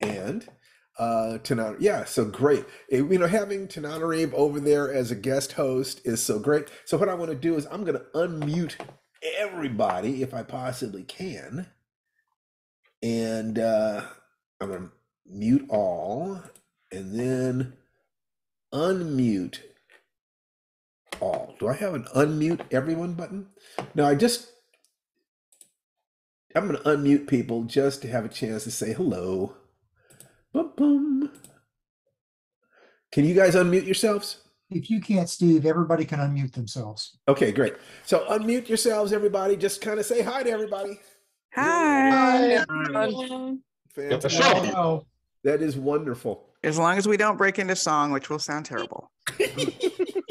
And Tanana, yeah, so great. Having Tananarive over there as a guest host is so great. So what I want to do is I'm going to unmute everybody if I possibly can, and I'm going to mute all, and then unmute all. Do I have an unmute everyone button? No, I'm going to unmute people just to have a chance to say hello. Boom, boom. Can you guys unmute yourselves? If you can't, Steve, everybody can unmute themselves. Okay, great. So unmute yourselves, everybody. Just kind of say hi to everybody. Hi. Get the Fantastic. show. That is wonderful. As long as we don't break into song, which will sound terrible.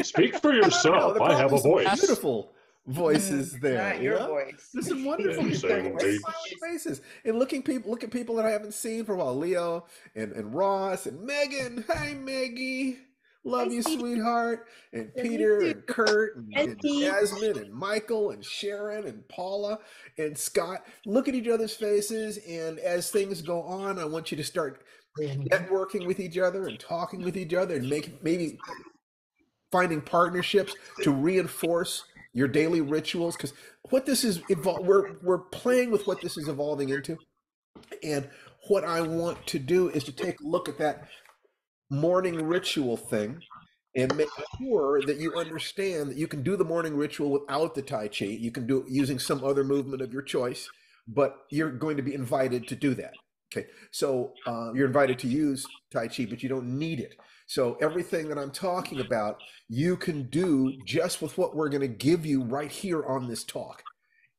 Speak for No, yourself. the I have a problem is voice. beautiful voices there. Not your voice. There's some wonderful Yeah, people, same great way. smiling faces, and look at people that I haven't seen for a while. Leo and Ross and Megan. Hi, Maggie. Love you, sweetheart. And Peter and Kurt and Jasmine and Michael and Sharon and Paula and Scott. Look at each other's faces, and as things go on, I want you to start networking with each other and talking with each other and maybe finding partnerships to reinforce your daily rituals, because what this is we're playing with what this is evolving into. And what I want to do is to take a look at that morning ritual thing and make sure that you understand that you can do the morning ritual without the Tai Chi. You can do it using some other movement of your choice, but you're going to be invited to do that. Okay, so you're invited to use Tai Chi, but you don't need it. So everything that I'm talking about, you can do just with what we're going to give you right here on this talk.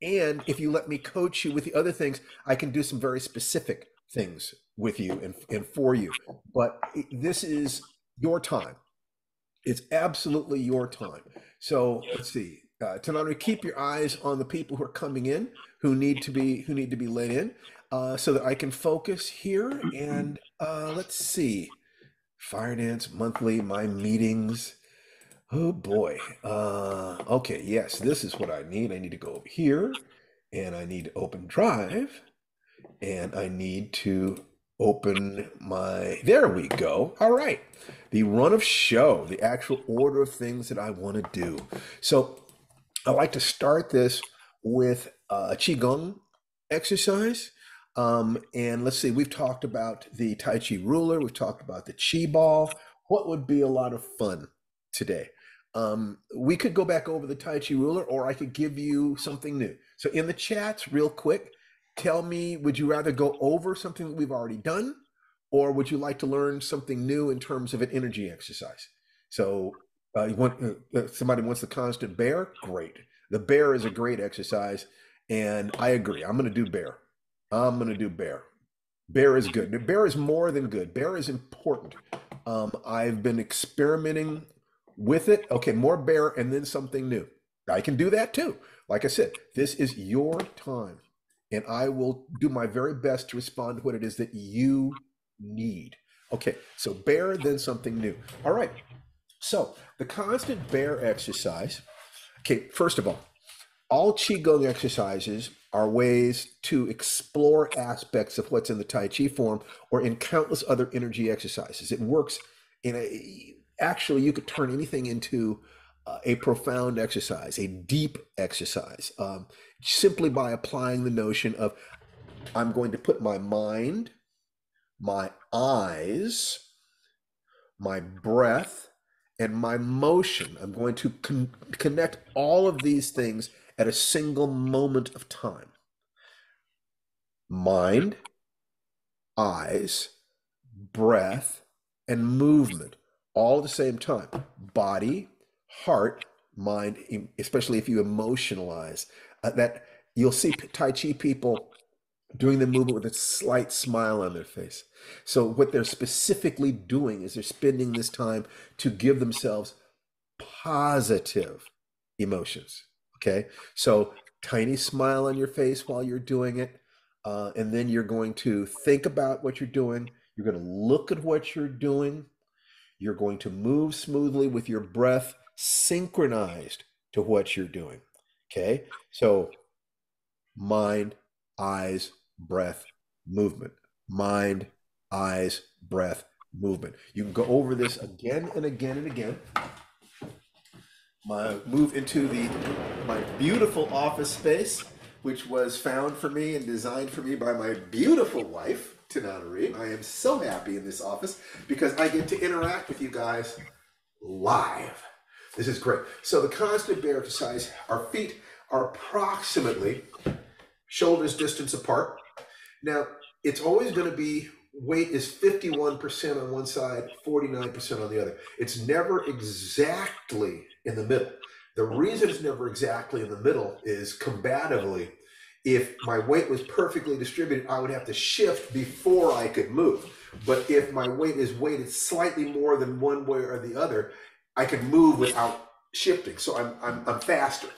And if you let me coach you with the other things, I can do some very specific things with you and for you. But this is your time. It's absolutely your time. So let's see. Tananari, keep your eyes on the people who are coming in, who need to be let in, so that I can focus here. And let's see. Firedance monthly, my meetings. Oh boy. Okay, yes, this is what I need. I need to go over here, and I need to open Drive, and I need to open there we go. All right. The run of show, the actual order of things that I want to do. So I like to start this with a Qigong exercise. And let's see, we've talked about the Tai Chi ruler, we've talked about the Chi ball. What would be a lot of fun today? We could go back over the Tai Chi ruler, or I could give you something new. So in the chats, real quick, tell me, would you rather go over something that we've already done, or would you like to learn something new in terms of an energy exercise? So somebody wants the constant bear? Great. The bear is a great exercise, and I agree. I'm going to do bear. I'm going to do bear. Bear is good. Bear is more than good. Bear is important. I've been experimenting with it. Okay, more bear and then something new. I can do that too. Like I said, this is your time, and I will do my very best to respond to what it is that you need. Okay, so bear, then something new. All right, so the constant bear exercise. Okay, first of all Qigong exercises are ways to explore aspects of what's in the Tai Chi form or in countless other energy exercises. It works actually, you could turn anything into a profound exercise, a deep exercise, simply by applying the notion of I'm going to put my mind, my eyes, my breath, and my motion. I'm going to connect all of these things at a single moment of time. Mind, eyes, breath, and movement, all at the same time. Body, heart, mind, especially if you emotionalize. That you'll see Tai Chi people doing the movement with a slight smile on their face. So what they're specifically doing is they're spending this time to give themselves positive emotions. Okay, so tiny smile on your face while you're doing it, and then you're going to think about what you're doing. You're going to look at what you're doing. You're going to move smoothly with your breath synchronized to what you're doing. Okay, so mind, eyes, breath, movement. Mind, eyes, breath, movement. You can go over this again and again and again. Move into my beautiful office space, which was found for me and designed for me by my beautiful wife, Tananari. I am so happy in this office because I get to interact with you guys live. This is great. So the constant bear exercise, our feet are approximately shoulders distance apart. Now, it's always going to be weight is 51% on one side, 49% on the other. It's never exactly in the middle. The reason it's never exactly in the middle is combatively, if my weight was perfectly distributed, I would have to shift before I could move. But if my weight is weighted slightly more than one way or the other, I can move without shifting. So I'm faster.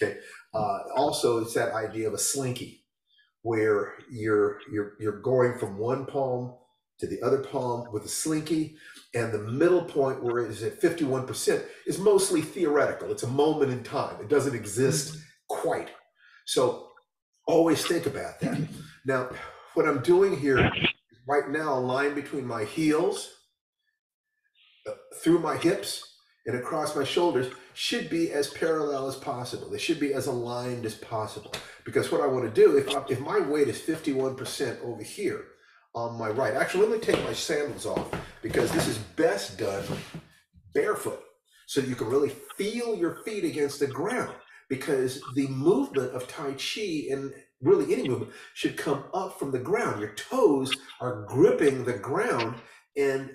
Okay. Also, it's that idea of a slinky, where you're going from one palm to the other palm with a slinky, and the middle point where it is at 51% is mostly theoretical. It's a moment in time. It doesn't exist quite. So always think about that. Now, what I'm doing here right now, a line between my heels, through my hips, and across my shoulders should be as parallel as possible. They should be as aligned as possible. Because what I want to do, if my weight is 51% over here on my right, actually let me take my sandals off, because this is best done barefoot, so you can really feel your feet against the ground, because the movement of Tai Chi, and really any movement, should come up from the ground. Your toes are gripping the ground, and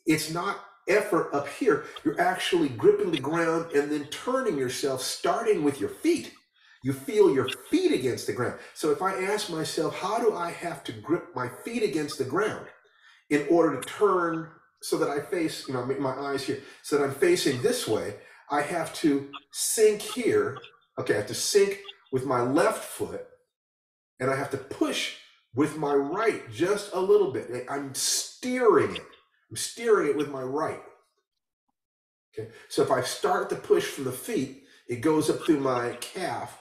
it's not effort up here. You're actually gripping the ground and then turning yourself, starting with your feet. You feel your feet against the ground. So if I ask myself, how do I have to grip my feet against the ground in order to turn so that I face, my eyes here, so that I'm facing this way, I have to sink here. Okay, I have to sink with my left foot, and I have to push with my right just a little bit. I'm steering it. I'm steering it with my right. Okay, so if I start to push from the feet, it goes up through my calf,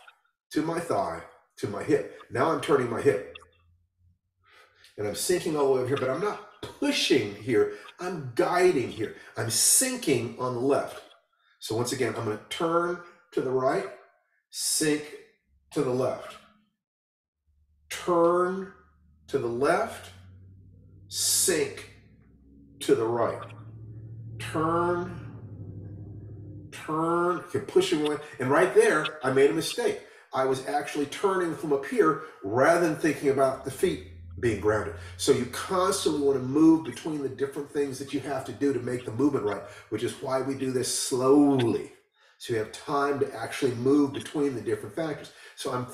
to my thigh, to my hip. Now I'm turning my hip. And I'm sinking all the way over here, but I'm not pushing here. I'm guiding here. I'm sinking on the left. So once again, I'm going to turn to the right, sink to the left. Turn to the left, sink to the right. Turn, you're pushing away. And right there, I made a mistake. I was actually turning from up here rather than thinking about the feet being grounded. So you constantly want to move between the different things that you have to do to make the movement right, which is why we do this slowly. So you have time to actually move between the different factors. So I'm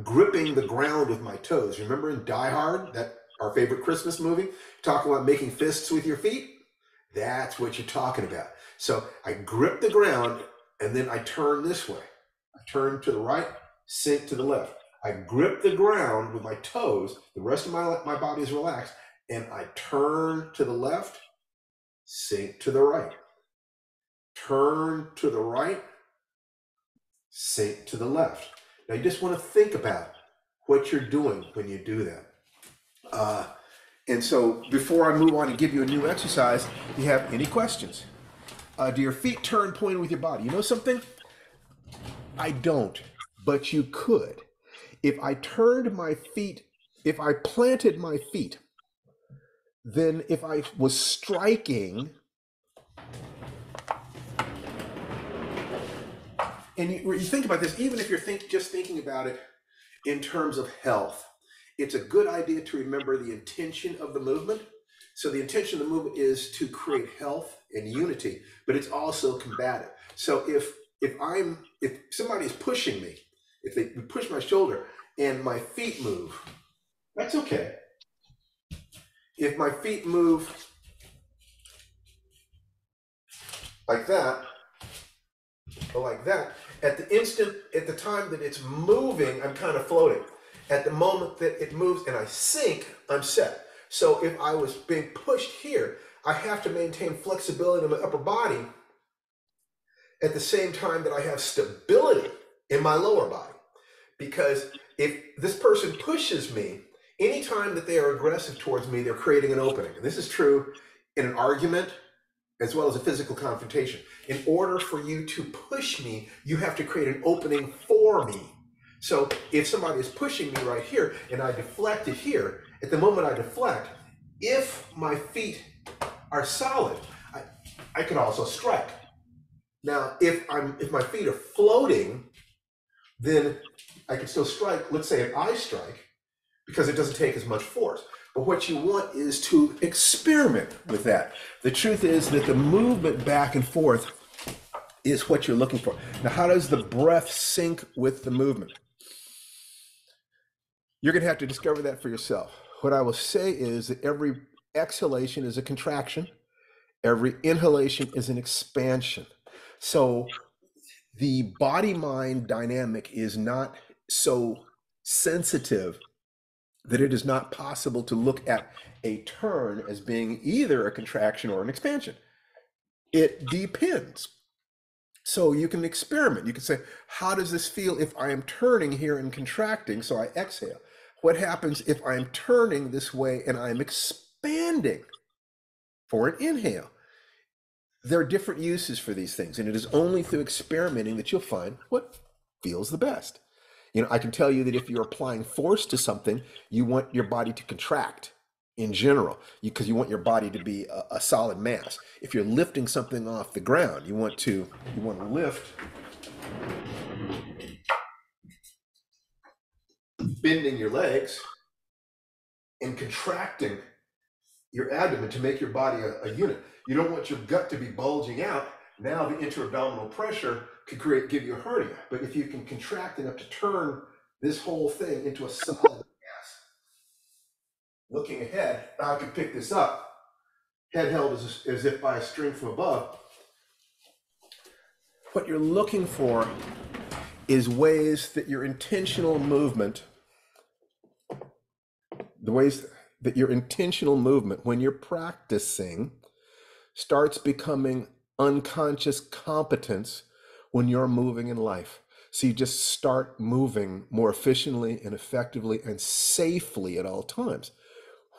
gripping the ground with my toes. Remember in Die Hard, that our favorite Christmas movie, talking about making fists with your feet? That's what you're talking about. So I grip the ground, and then I turn this way. I turn to the right, sink to the left. I grip the ground with my toes. The rest of my body is relaxed, and I turn to the left, sink to the right. Turn to the right, sink to the left. Now you just want to think about what you're doing when you do that. And so before I move on and give you a new exercise, do you have any questions? Do your feet turn pointing with your body? You know something? I don't, but you could. If I turned my feet, if I planted my feet, then if I was striking, and you think about this, even if you're just thinking about it in terms of health, it's a good idea to remember the intention of the movement. So the intention of the movement is to create health and unity, but it's also combative. So if somebody is pushing me, if they push my shoulder and my feet move, that's okay. If my feet move like that, or like that, at the time that it's moving, I'm kind of floating. At the moment that it moves and I sink, I'm set. So if I was being pushed here, I have to maintain flexibility in my upper body at the same time that I have stability in my lower body. Because if this person pushes me Anytime that they are aggressive towards me, they're creating an opening. And this is true in an argument as well as a physical confrontation. In order for you to push me, you have to create an opening for me. So if somebody is pushing me right here and I deflect it here, at the moment I deflect, if my feet are solid, I can also strike. Now, if my feet are floating, then I can still strike. Let's say an eye strike, because it doesn't take as much force. But what you want is to experiment with that. The truth is that the movement back and forth is what you're looking for. Now, how does the breath sync with the movement? You're going to have to discover that for yourself. What I will say is that every exhalation is a contraction. Every inhalation is an expansion. So the body-mind dynamic is not so sensitive that it is not possible to look at a turn as being either a contraction or an expansion. It depends. So you can experiment. You can say, how does this feel if I am turning here and contracting? So I exhale. What happens if I am turning this way and I'm expanding for an inhale? There are different uses for these things, and it is only through experimenting that you'll find what feels the best. You know, I can tell you that if you're applying force to something, you want your body to contract in general, because you want your body to be a solid mass. If you're lifting something off the ground, you want to lift, bending your legs and contracting your abdomen to make your body a unit. You don't want your gut to be bulging out. Now the intra-abdominal pressure could give you a hernia. But if you can contract enough to turn this whole thing into a solid mass, looking ahead, now I can pick this up, head held as if by a string from above. What you're looking for is ways that your intentional movement, the ways that your intentional movement when you're practicing starts becoming unconscious competence when you're moving in life. So you just start moving more efficiently and effectively and safely at all times.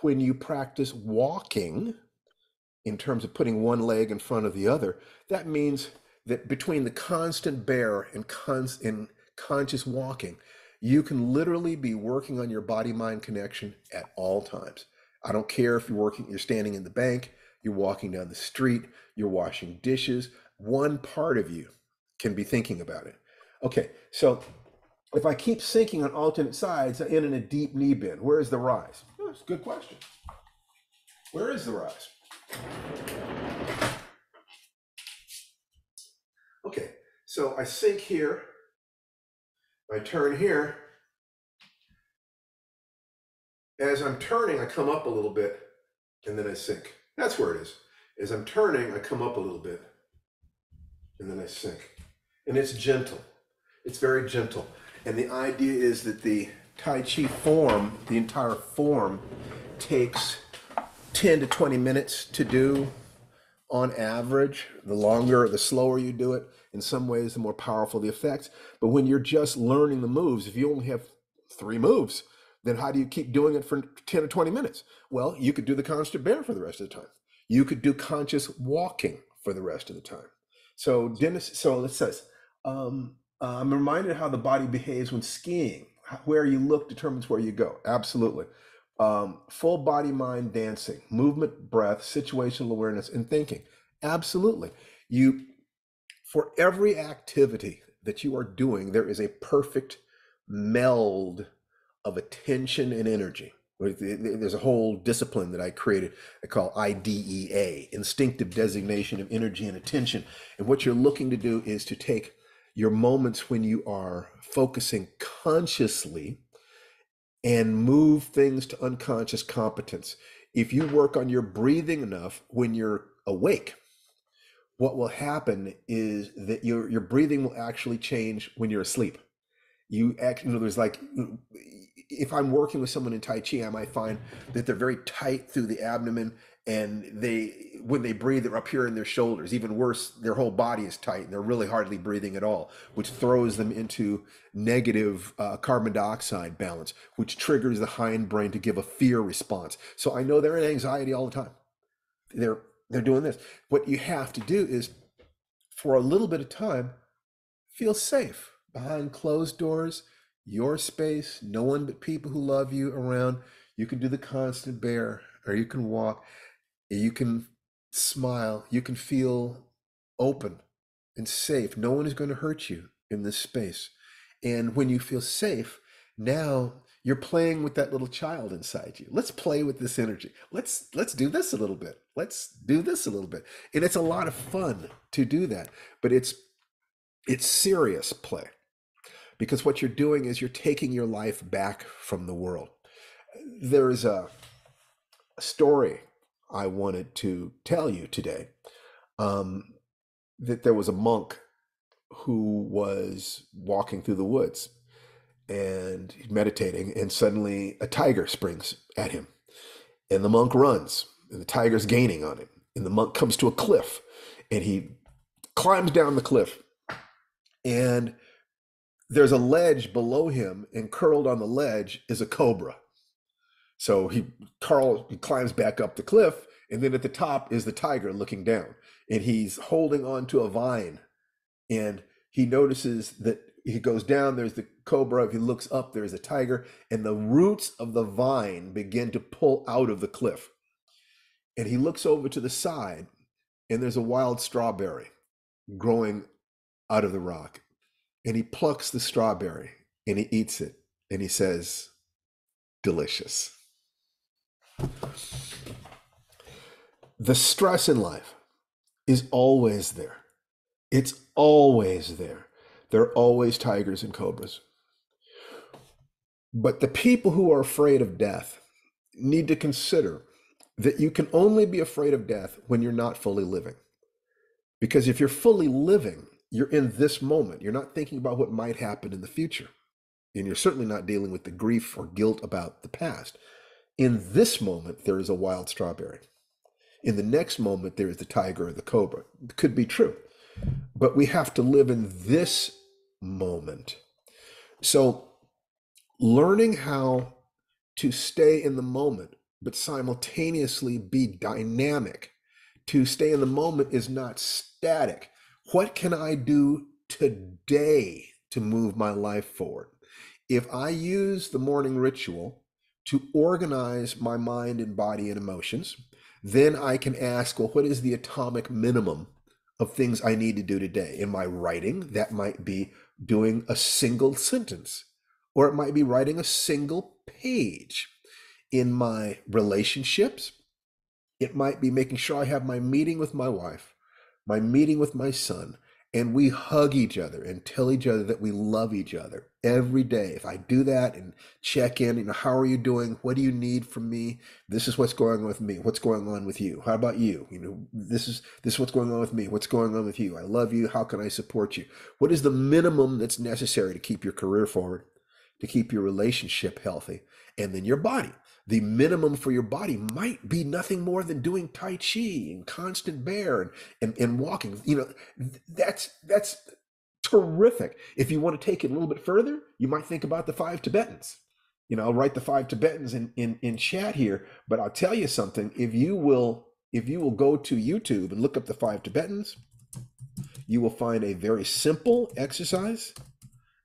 When you practice walking, in terms of putting one leg in front of the other, that means that between the constant bear and conscious walking, you can literally be working on your body-mind connection at all times. I don't care if you're standing in the bank, you're walking down the street, you're washing dishes. One part of you can be thinking about it. Okay, so if I keep sinking on alternate sides, I end in a deep knee bend. Where is the rise? Oh, that's a good question. Where is the rise? Okay, so I sink here, I turn here. As I'm turning, I come up a little bit, and then I sink. That's where it is. As I'm turning, I come up a little bit, and then I sink. And it's gentle. It's very gentle. And the idea is that the Tai Chi form, the entire form, takes 10 to 20 minutes to do on average. The longer, the slower you do it. In some ways, the more powerful the effects. But when you're just learning the moves, if you only have 3 moves, then how do you keep doing it for 10 or 20 minutes? Well, you could do the constant bear for the rest of the time. You could do conscious walking for the rest of the time. So it says, I'm reminded how the body behaves when skiing. Where you look determines where you go. Absolutely. Full body, mind, dancing, movement, breath, situational awareness, and thinking. Absolutely. For every activity that you are doing, there is a perfect meld of attention and energy. There's a whole discipline that I created I call IDEA, Instinctive Designation of Energy and Attention. And what you're looking to do is to take your moments when you are focusing consciously and move things to unconscious competence. If you work on your breathing enough when you're awake, what will happen is that your breathing will actually change when you're asleep. There's like if I'm working with someone in Tai Chi, I might find that they're very tight through the abdomen, and when they breathe, they're up here in their shoulders. Even worse, their whole body is tight and they're really hardly breathing at all, which throws them into negative carbon dioxide balance, which triggers the hindbrain to give a fear response. So I know they're in anxiety all the time. They're doing this. What you have to do is, for a little bit of time, feel safe behind closed doors, your space, no one but people who love you around. You can do the constant bear, or you can walk, you can smile, you can feel open and safe. No one is going to hurt you in this space. And when you feel safe, now you're playing with that little child inside you. Let's play with this energy. Let's do this a little bit. Let's do this a little bit. And it's a lot of fun to do that, but it's serious play, because what you're doing is you're taking your life back from the world. There is a story I wanted to tell you today, that there was a monk who was walking through the woods and meditating, and suddenly a tiger springs at him, and the monk runs, and the tiger's gaining on him, and the monk comes to a cliff, and he climbs down the cliff, and there's a ledge below him, and curled on the ledge is a cobra. So he climbs back up the cliff, and then at the top is the tiger looking down, and he's holding on to a vine, and he notices that he goes down, there's the cobra. If he looks up, there's a tiger, and the roots of the vine begin to pull out of the cliff. And he looks over to the side, and there's a wild strawberry growing out of the rock. And he plucks the strawberry and he eats it, and he says, delicious. The stress in life is always there. It's always there. There are always tigers and cobras. But the people who are afraid of death need to consider that you can only be afraid of death when you're not fully living. Because if you're fully living, you're in this moment. You're not thinking about what might happen in the future. And you're certainly not dealing with the grief or guilt about the past. In this moment, there is a wild strawberry. In the next moment, there is the tiger or the cobra. It could be true. But we have to live in this moment. So learning how to stay in the moment, but simultaneously be dynamic. To stay in the moment is not static. What can I do today to move my life forward? If I use the morning ritual to organize my mind and body and emotions, then I can ask, well, what is the atomic minimum of things I need to do today? In my writing, that might be doing a single sentence, or it might be writing a single page. In my relationships, it might be making sure I have my meeting with my wife, my meeting with my son, and we hug each other and tell each other that we love each other every day. If I do that and check in, how are you doing? What do you need from me? This is what's going on with me. What's going on with you? How about you? This is what's going on with me. What's going on with you? I love you. How can I support you? What is the minimum that's necessary to keep your career forward, to keep your relationship healthy? And then your body. The minimum for your body might be nothing more than doing Tai Chi and constant bear and walking. That's terrific. If you want to take it a little bit further, you might think about the 5 Tibetans. I'll write the 5 Tibetans in chat here, but I'll tell you something. If you will go to YouTube and look up the 5 Tibetans, you will find a very simple exercise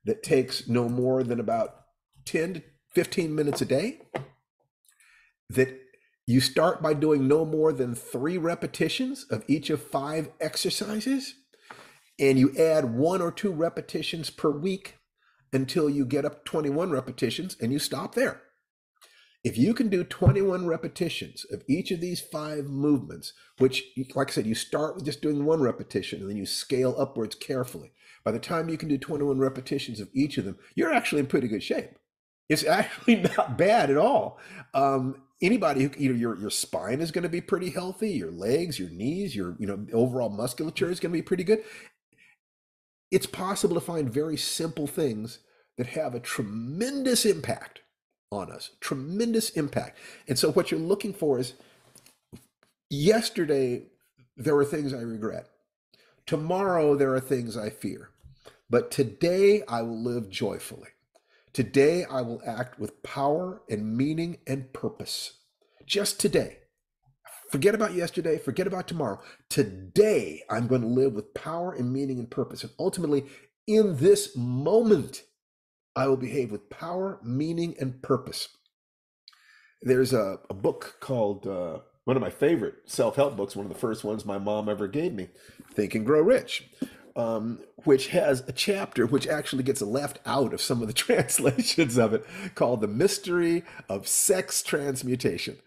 that takes no more than about 10 to 15 minutes a day, that you start by doing no more than 3 repetitions of each of 5 exercises, and you add 1 or 2 repetitions per week until you get up 21 repetitions, and you stop there. If you can do 21 repetitions of each of these 5 movements, which, like I said, you start with just doing 1 repetition and then you scale upwards carefully. By the time you can do 21 repetitions of each of them, you're actually in pretty good shape. It's actually not bad at all. Anybody who, your spine is going to be pretty healthy, your legs, your knees, your overall musculature is going to be pretty good. It's possible to find very simple things that have a tremendous impact on us, tremendous impact. And so what you're looking for is, yesterday, there were things I regret. Tomorrow, there are things I fear. But today, I will live joyfully. Today, I will act with power and meaning and purpose. Just today. Forget about yesterday. Forget about tomorrow. Today, I'm going to live with power and meaning and purpose. And ultimately, in this moment, I will behave with power, meaning, and purpose. There's a book called, one of my favorite self-help books, one of the first ones my mom ever gave me, Think and Grow Rich, which has a chapter which actually gets left out of some of the translations of it, called The Mystery of Sex Transmutation.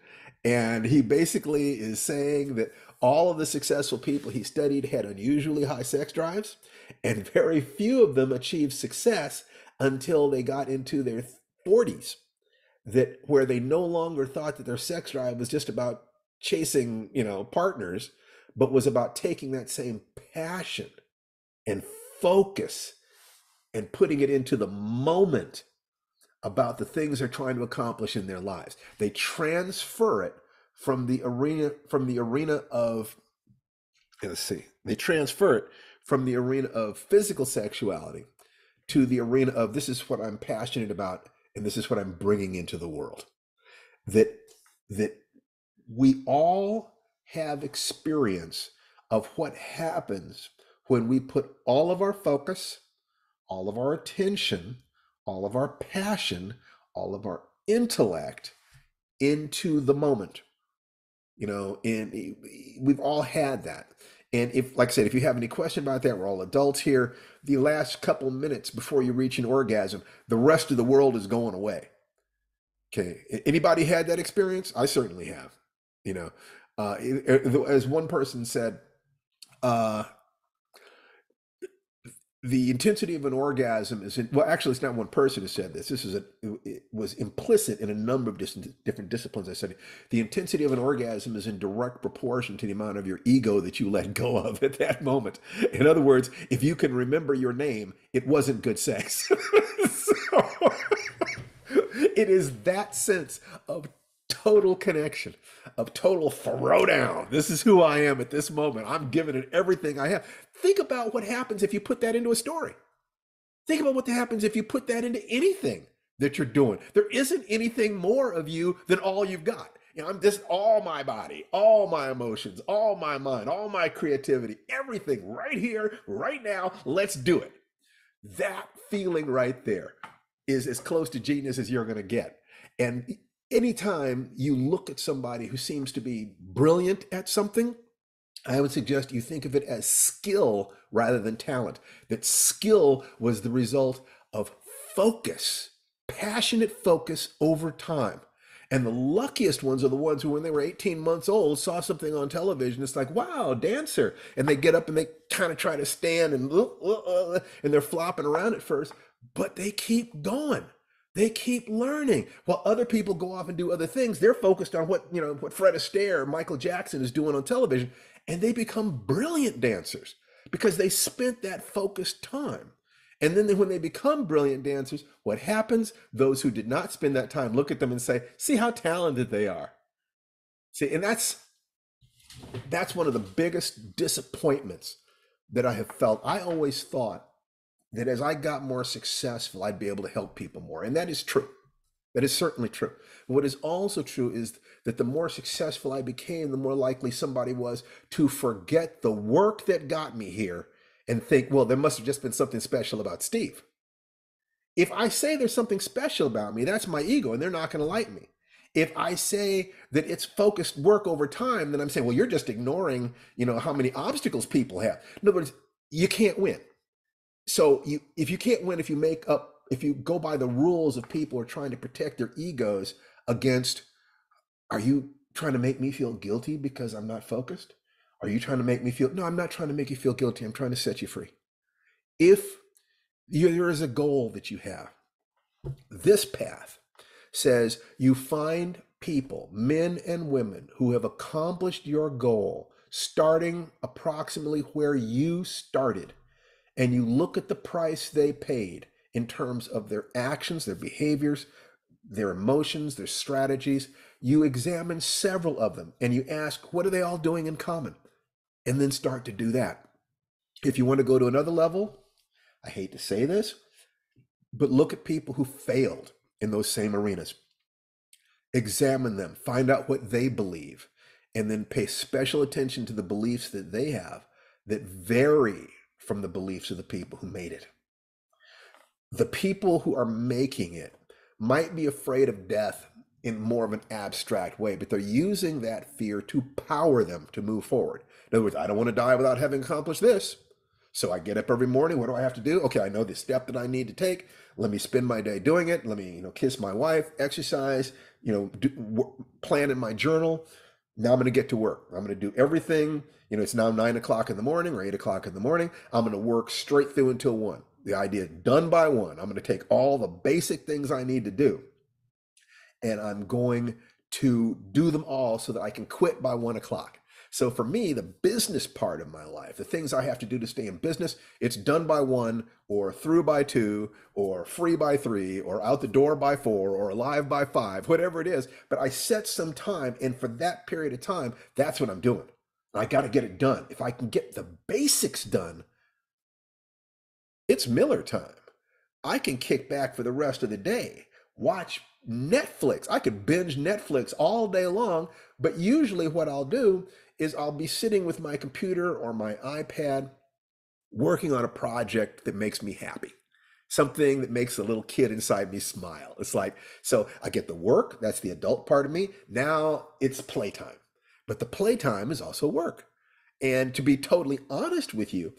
And he basically is saying that all of the successful people he studied had unusually high sex drives, and very few of them achieved success until they got into their 40s, that where they no longer thought that their sex drive was just about chasing, partners, but was about taking that same passion and focus and putting it into the moment about the things they're trying to accomplish in their lives. They transfer it from the arena of, they transfer it from the arena of physical sexuality to the arena of, this is what I'm passionate about, and this is what I'm bringing into the world. That we all have experience of what happens when we put all of our focus, all of our attention, all of our passion, all of our intellect into the moment. And we've all had that. And if, like I said, if you have any question about that, we're all adults here. The last couple minutes before you reach an orgasm, the rest of the world is going away. Okay. Anybody had that experience? I certainly have. As one person said, the intensity of an orgasm is actually, it's not one person who said this. It was implicit in a number of different disciplines I studied. The intensity of an orgasm is in direct proportion to the amount of your ego that you let go of at that moment. In other words, if you can remember your name, it wasn't good sex. So, it is that sense of total connection, of total throwdown. This is who I am at this moment. I'm giving it everything I have. Think about what happens if you put that into a story. Think about what happens if you put that into anything that you're doing. There isn't anything more of you than all you've got. I'm just all my body, all my emotions, all my mind, all my creativity, everything right here, right now. Let's do it. That feeling right there is as close to genius as you're going to get. And anytime you look at somebody who seems to be brilliant at something, I would suggest you think of it as skill rather than talent. That skill was the result of focus, passionate focus over time. And the luckiest ones are the ones who, when they were 18 months old, saw something on television. It's like, wow, dancer. And they get up and they kind of try to stand and they're flopping around at first, but they keep going. They keep learning. While other people go off and do other things, they're focused on what Fred Astaire or Michael Jackson is doing on television, and they become brilliant dancers because they spent that focused time. And then when they become brilliant dancers, what happens? Those who did not spend that time look at them and say, see how talented they are. See, and that's one of the biggest disappointments that I have felt. I always thought that as I got more successful, I'd be able to help people more. And that is true. That is certainly true. What is also true is that the more successful I became, the more likely somebody was to forget the work that got me here and think, well, there must have just been something special about Steve. If I say there's something special about me, that's my ego, and they're not going to like me. If I say that it's focused work over time, then I'm saying, well, you're just ignoring, how many obstacles people have. In other words, you can't win. So if you can't win, if you go by the rules of people who are trying to protect their egos against, are you trying to make me feel guilty because I'm not focused? Are you trying to make me feel, no, I'm not trying to make you feel guilty. I'm trying to set you free. If there is a goal that you have, this path says you find people, men and women, who have accomplished your goal, starting approximately where you started. And you look at the price they paid in terms of their actions, their behaviors, their emotions, their strategies. You examine several of them and you ask, what are they all doing in common? And then start to do that. If you want to go to another level, I hate to say this, but look at people who failed in those same arenas. Examine them, find out what they believe, and then pay special attention to the beliefs that they have that vary from the beliefs of the people who made it. The people who are making it might be afraid of death in more of an abstract way, but they're using that fear to power them to move forward. In other words, I don't want to die without having accomplished this. So I get up every morning. What do I have to do? Okay, I know the step that I need to take. Let me spend my day doing it. Let me, kiss my wife, exercise, plan in my journal. Now I'm going to get to work. I'm going to do everything. It's now 9 o'clock in the morning or 8 o'clock in the morning. I'm going to work straight through until 1. The idea done by 1. I'm going to take all the basic things I need to do, and I'm going to do them all so that I can quit by 1 o'clock. So for me, the business part of my life, the things I have to do to stay in business, it's done by 1 or through by 2 or free by 3 or out the door by 4 or alive by 5, whatever it is. But I set some time, and for that period of time, that's what I'm doing. I got to get it done. If I can get the basics done, it's Miller time. I can kick back for the rest of the day, watch Netflix. I could binge Netflix all day long, but usually what I'll do is I'll be sitting with my computer or my iPad working on a project that makes me happy, something that makes a little kid inside me smile. It's like, so I get the work, that's the adult part of me. Now it's playtime, but the playtime is also work. And to be totally honest with you,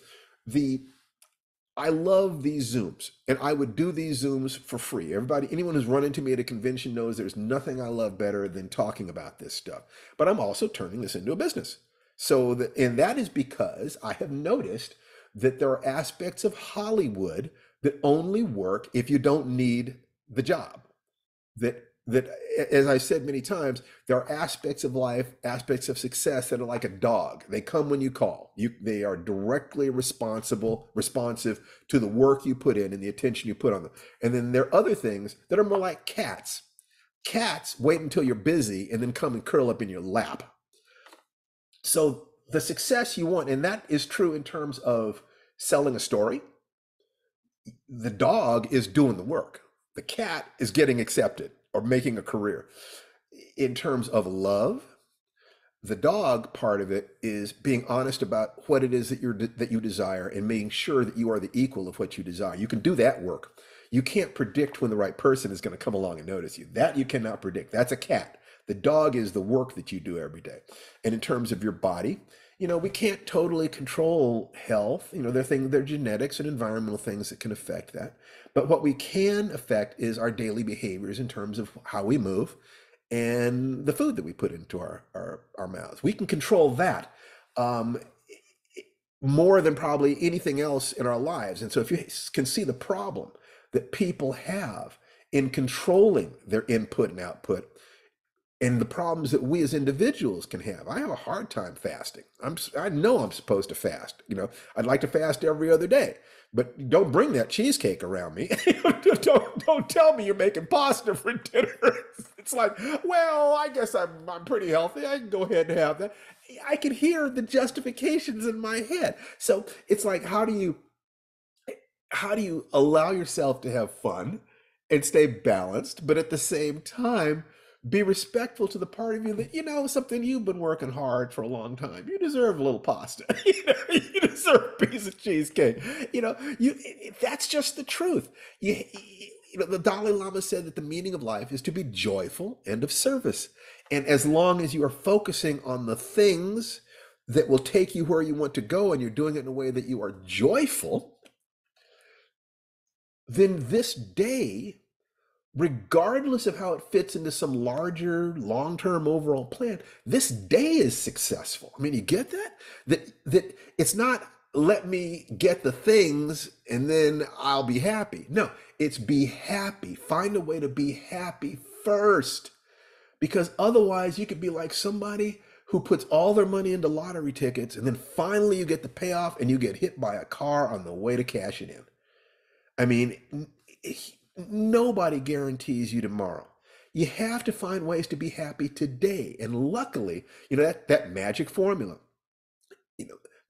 I love these Zooms, and I would do these Zooms for free. Anyone who's run into me at a convention knows there's nothing I love better than talking about this stuff. But I'm also turning this into a business. And that is because I have noticed that there are aspects of Hollywood that only work if you don't need the job. That, as I said many times, there are aspects of life, aspects of success that are like a dog. They come when you call. They are directly responsive to the work you put in and the attention you put on them. And then there are other things that are more like cats. Cats wait until you're busy and then come and curl up in your lap. So the success you want, and that is true in terms of selling a story. The dog is doing the work. The cat is getting accepted or making a career. In terms of love, the dog part of it is being honest about what it is that you desire and making sure that you are the equal of what you desire. You can do that work. You can't predict when the right person is going to come along and notice you. That you cannot predict. That's a cat. The dog is the work that you do every day. And in terms of your body, we can't totally control health. There are genetics and environmental things that can affect that. But what we can affect is our daily behaviors in terms of how we move and the food that we put into our mouths. We can control that more than probably anything else in our lives. And so if you can see the problem that people have in controlling their input and output, and the problems that we as individuals can have. I have a hard time fasting. I know I'm supposed to fast. I'd like to fast every other day, but don't bring that cheesecake around me. don't tell me you're making pasta for dinner. It's like, well, I guess I'm pretty healthy. I can go ahead and have that. I can hear the justifications in my head. So it's like, how do you allow yourself to have fun and stay balanced, but at the same time, be respectful to the part of you that, something you've been working hard for a long time. You deserve a little pasta. You deserve a piece of cheesecake. That's just the truth. The Dalai Lama said that the meaning of life is to be joyful and of service. And as long as you are focusing on the things that will take you where you want to go, and you're doing it in a way that you are joyful, then this day, regardless of how it fits into some larger long-term overall plan, this day is successful. I mean, you get that? That it's not let me get the things and then I'll be happy. No, it's be happy. Find a way to be happy first. Because otherwise you could be like somebody who puts all their money into lottery tickets, and then finally you get the payoff and you get hit by a car on the way to cash it in. I mean, nobody guarantees you tomorrow. You have to find ways to be happy today. And luckily, that magic formula,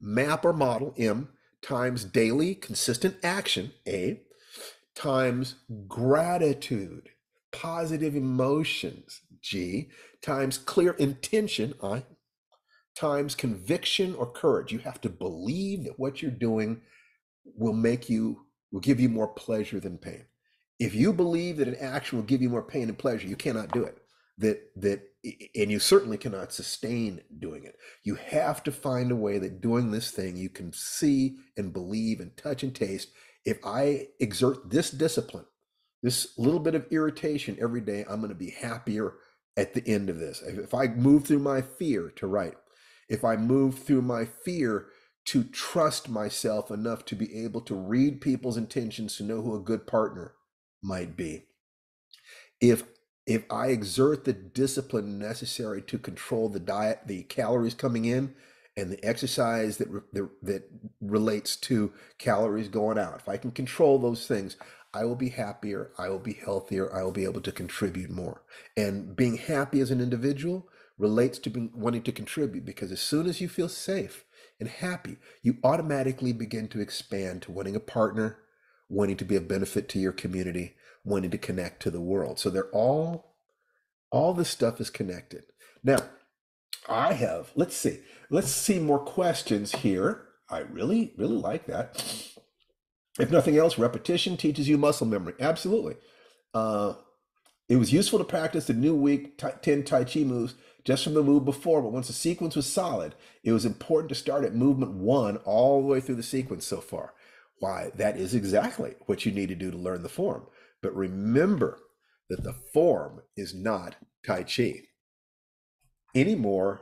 map or model, M, times daily consistent action, A, times gratitude, positive emotions, G, times clear intention, I, times conviction or courage. You have to believe that what you're doing will give you more pleasure than pain. If you believe that an action will give you more pain and pleasure, you cannot do it. And you certainly cannot sustain doing it. You have to find a way that doing this thing you can see and believe and touch and taste. If I exert this discipline, this little bit of irritation every day, I'm going to be happier at the end of this. If I move through my fear to write, if I move through my fear to trust myself enough to be able to read people's intentions, to know who a good partner might be. If I exert the discipline necessary to control the diet, the calories coming in, and the exercise that relates to calories going out, if I can control those things, I will be happier, I will be healthier, I will be able to contribute more. And being happy as an individual relates to wanting to contribute, because as soon as you feel safe and happy, you automatically begin to expand to wanting a partner, wanting to be a benefit to your community, wanting to connect to the world. So they're all this stuff is connected. Now, let's see more questions here. I really, really like that. If nothing else, repetition teaches you muscle memory. Absolutely. It was useful to practice the new week 10 Tai Chi moves just from the move before, but once the sequence was solid, it was important to start at movement 1 all the way through the sequence so far. Why? That is exactly what you need to do to learn the form. But remember that the form is not Tai Chi any more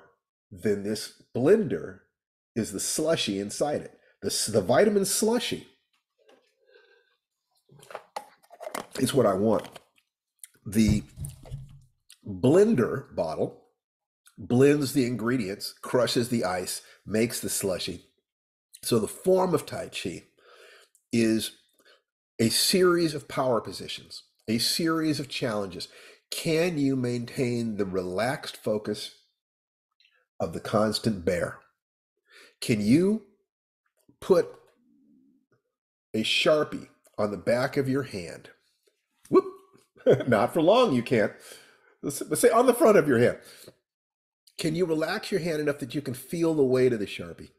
than this blender is the slushy inside it. The vitamin slushy is what I want. The blender bottle blends the ingredients, crushes the ice, makes the slushy. So the form of Tai Chi is a series of power positions, a series of challenges. Can you maintain the relaxed focus of the constant bear? Can you put a Sharpie on the back of your hand? Whoop, not for long, you can't. Let's say on the front of your hand. Can you relax your hand enough that you can feel the weight of the Sharpie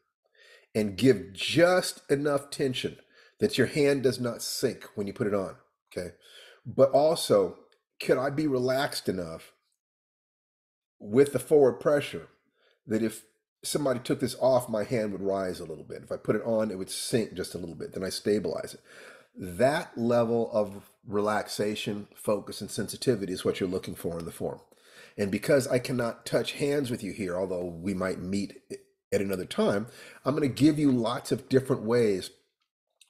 and give just enough tension that your hand does not sink when you put it on, okay? But also, can I be relaxed enough with the forward pressure that if somebody took this off, my hand would rise a little bit. If I put it on, it would sink just a little bit. Then I stabilize it. That level of relaxation, focus, and sensitivity is what you're looking for in the form. And because I cannot touch hands with you here, although we might meet at another time, I'm going to give you lots of different ways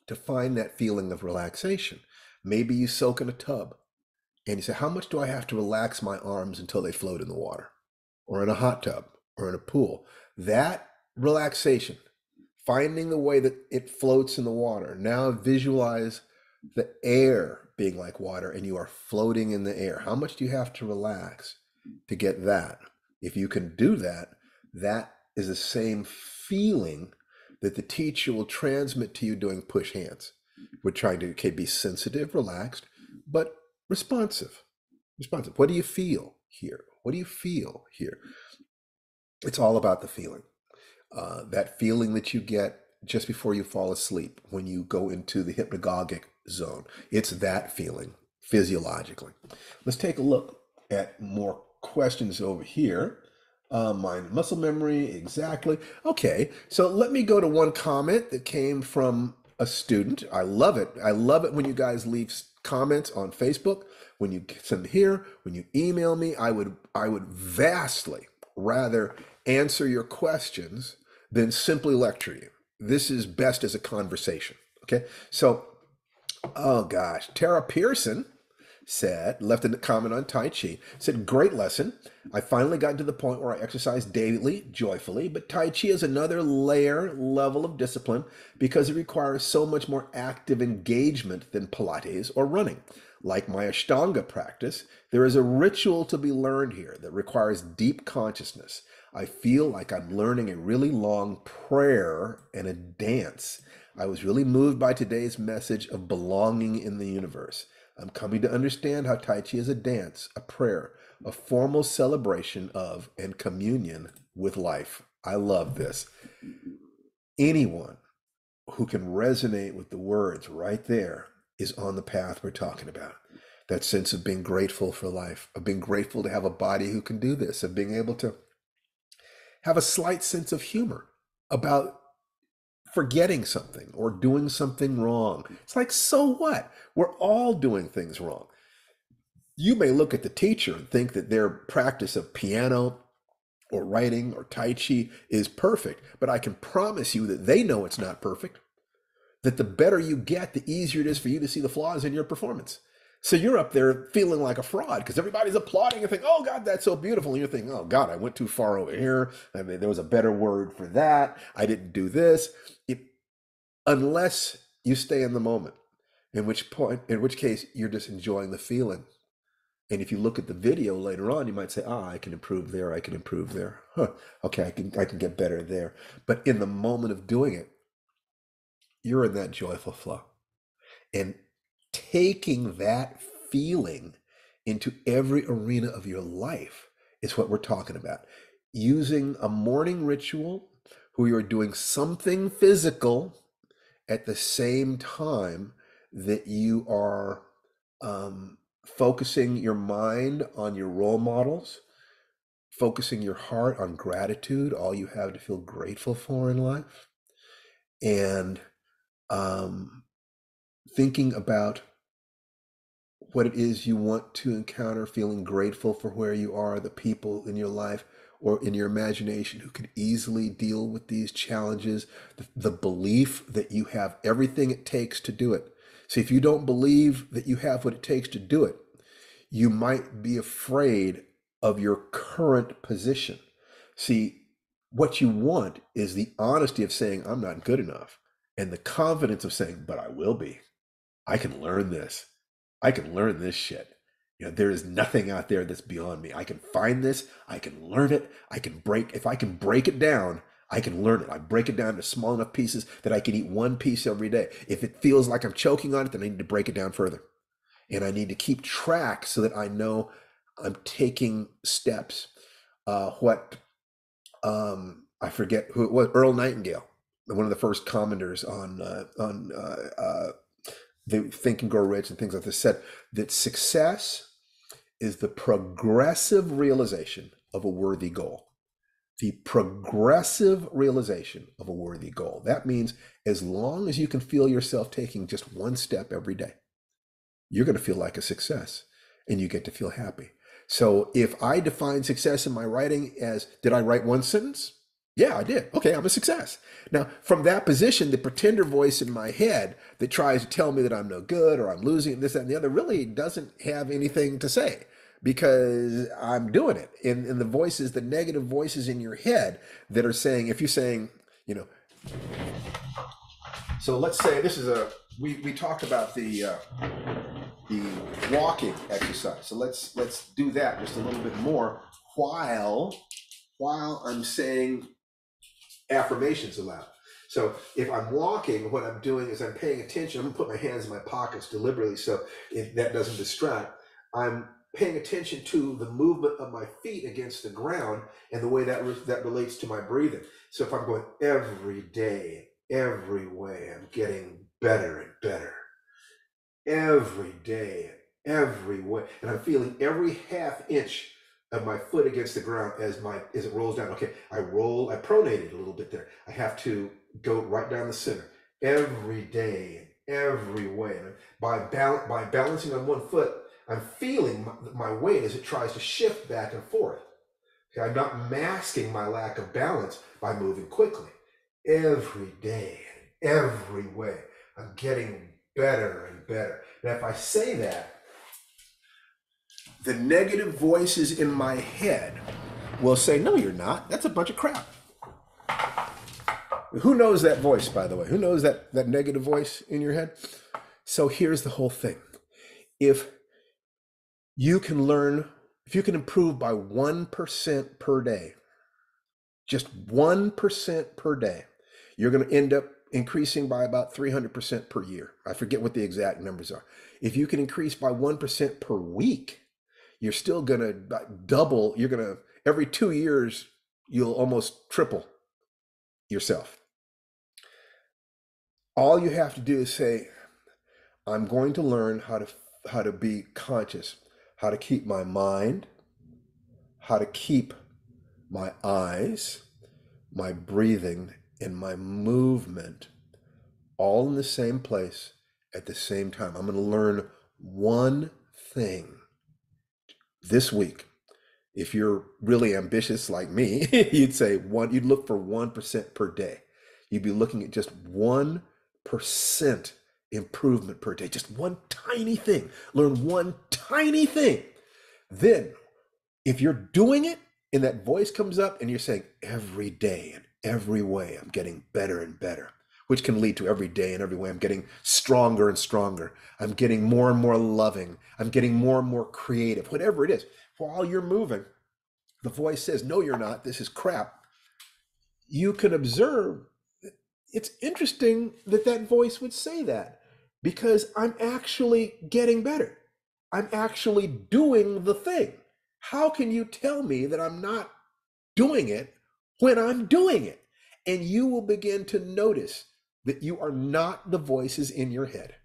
to find that feeling of relaxation. Maybe you soak in a tub and you say, how much do I have to relax my arms until they float in the water? Or in a hot tub or in a pool. That relaxation, finding the way that it floats in the water. Now visualize the air being like water and you are floating in the air. How much do you have to relax to get that? If you can do that, that is the same feeling that the teacher will transmit to you doing push hands. We're trying to be sensitive, relaxed, but responsive. What do you feel here? What do you feel here? It's all about the feeling. That feeling that you get just before you fall asleep when you go into the hypnagogic zone. It's that feeling physiologically. Let's take a look at more questions over here. Mind muscle memory, exactly. Okay, so let me go to one comment that came from a student. I love it. I love it when you guys leave comments on Facebook, when you send them here, when you email me. I would vastly rather answer your questions than simply lecture you. This is best as a conversation. Okay, so, oh gosh, Tara Pearson left a comment on Tai Chi, said, great lesson. I finally got to the point where I exercise daily, joyfully, but Tai Chi is another level of discipline because it requires so much more active engagement than Pilates or running. Like my Ashtanga practice, there is a ritual to be learned here that requires deep consciousness. I feel like I'm learning a really long prayer and a dance. I was really moved by today's message of belonging in the universe. I'm coming to understand how Tai Chi is a dance, a prayer, a formal celebration of and communion with life. I love this. Anyone who can resonate with the words right there is on the path we're talking about. That sense of being grateful for life, of being grateful to have a body who can do this, of being able to have a slight sense of humor about forgetting something or doing something wrong. It's like, so what? We're all doing things wrong. You may look at the teacher and think that their practice of piano or writing or Tai Chi is perfect, but I can promise you that they know it's not perfect, that the better you get, the easier it is for you to see the flaws in your performance. So you're up there feeling like a fraud because everybody's applauding and think, oh God, that's so beautiful. And you're thinking, oh God, I went too far over here. I mean, there was a better word for that. I didn't do this. Unless you stay in the moment, in which case you're just enjoying the feeling. And if you look at the video later on, you might say, I can improve there. I can improve there. Okay, I can get better there. But in the moment of doing it, you're in that joyful flow. And taking that feeling into every arena of your life is what we're talking about. Using a morning ritual where you're doing something physical at the same time that you are focusing your mind on your role models, focusing your heart on gratitude, all you have to feel grateful for in life, and thinking about what it is you want to encounter, feeling grateful for where you are, the people in your life or in your imagination who could easily deal with these challenges, the belief that you have everything it takes to do it. See, if you don't believe that you have what it takes to do it, you might be afraid of your current position. See, what you want is the honesty of saying, I'm not good enough, and the confidence of saying, but I will be. I can learn this. I can learn this shit. There is nothing out there that's beyond me. I can find this. I can learn it. If I can break it down, I can learn it. I break it down to small enough pieces that I can eat one piece every day. If it feels like I'm choking on it, then I need to break it down further. And I need to keep track so that I know I'm taking steps. I forget who it was, Earl Nightingale, one of the first commenters on the Think and Grow Rich and things like this, said that success is the progressive realization of a worthy goal. The progressive realization of a worthy goal. That means as long as you can feel yourself taking just one step every day, you're going to feel like a success and you get to feel happy. So if I define success in my writing as, did I write one sentence? Yeah, I did. Okay, I'm a success. Now, from that position, the pretender voice in my head that tries to tell me that I'm no good or I'm losing this, that, and the other really doesn't have anything to say because I'm doing it. And the voices, the negative voices in your head that are saying, if you're saying, so let's say this is we talked about the walking exercise. So let's do that just a little bit more while I'm saying affirmations aloud. So if I'm walking, what I'm doing is I'm paying attention. I'm gonna put my hands in my pockets deliberately so if that doesn't distract. I'm paying attention to the movement of my feet against the ground and the way that relates to my breathing. So if I'm going every day, every way, I'm getting better and better. Every day, every way, and I'm feeling every half inch of my foot against the ground as it rolls down. Okay, I pronated a little bit there. I have to go right down the center every day, every way. And by balancing on one foot, I'm feeling my weight as it tries to shift back and forth. Okay, I'm not masking my lack of balance by moving quickly. Every day, every way, I'm getting better and better. Now, if I say that, the negative voices in my head will say, no, you're not. That's a bunch of crap. Who knows that voice, by the way? Who knows that negative voice in your head? So here's the whole thing. If you can learn, if you can improve by 1% per day, just 1% per day, you're going to end up increasing by about 300% per year. I forget what the exact numbers are. If you can increase by 1% per week, you're still going to double. You're going to, every 2 years, you'll almost triple yourself. All you have to do is say, I'm going to learn how to be conscious, how to keep my mind, how to keep my eyes, my breathing, and my movement all in the same place at the same time. I'm going to learn one thing this week. If you're really ambitious like me, you'd you'd look for 1% per day. You'd be looking at just 1% improvement per day, just one tiny thing. Learn one tiny thing. Then, if you're doing it and that voice comes up and you're saying, every day and every way, I'm getting better and better, which can lead to every day and every way, I'm getting stronger and stronger. I'm getting more and more loving. I'm getting more and more creative, whatever it is. While you're moving, the voice says, no, you're not. This is crap. You can observe. It's interesting that that voice would say that, because I'm actually getting better. I'm actually doing the thing. How can you tell me that I'm not doing it when I'm doing it? And you will begin to notice that you are not the voices in your head.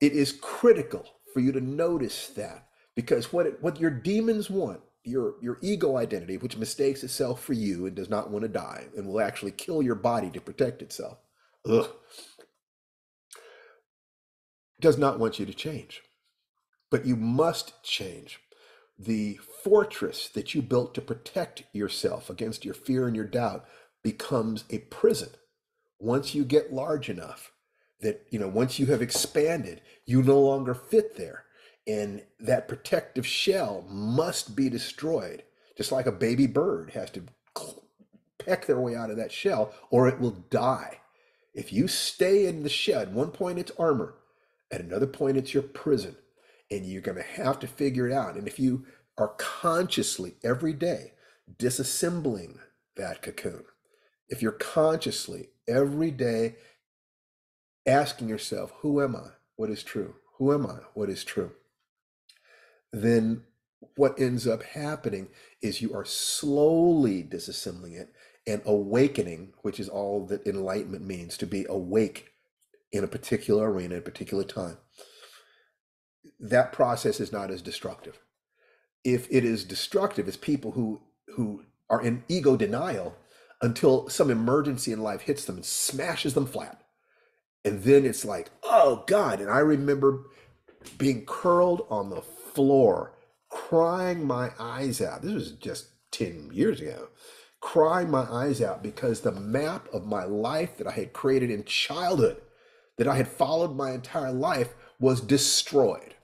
It is critical for you to notice that, because what your demons want, your ego identity, which mistakes itself for you and does not want to die and will actually kill your body to protect itself, does not want you to change. But you must change. The fortress that you built to protect yourself against your fear and your doubt becomes a prison once you get large enough that, once you have expanded, you no longer fit there. And that protective shell must be destroyed, just like a baby bird has to peck their way out of that shell, or it will die. If you stay in the shell, at one point it's armor, at another point it's your prison, and you're going to have to figure it out. And if you are consciously every day disassembling that cocoon, if you're consciously every day asking yourself, who am I? What is true? Who am I? What is true? Then what ends up happening is you are slowly disassembling it and awakening, which is all that enlightenment means, to be awake in a particular arena, at a particular time. That process is not as destructive. If it is destructive, it's people who are in ego denial until some emergency in life hits them and smashes them flat. And then it's like, oh God. And I remember being curled on the floor, crying my eyes out. This was just 10 years ago. Crying my eyes out because the map of my life that I had created in childhood, that I had followed my entire life, was destroyed.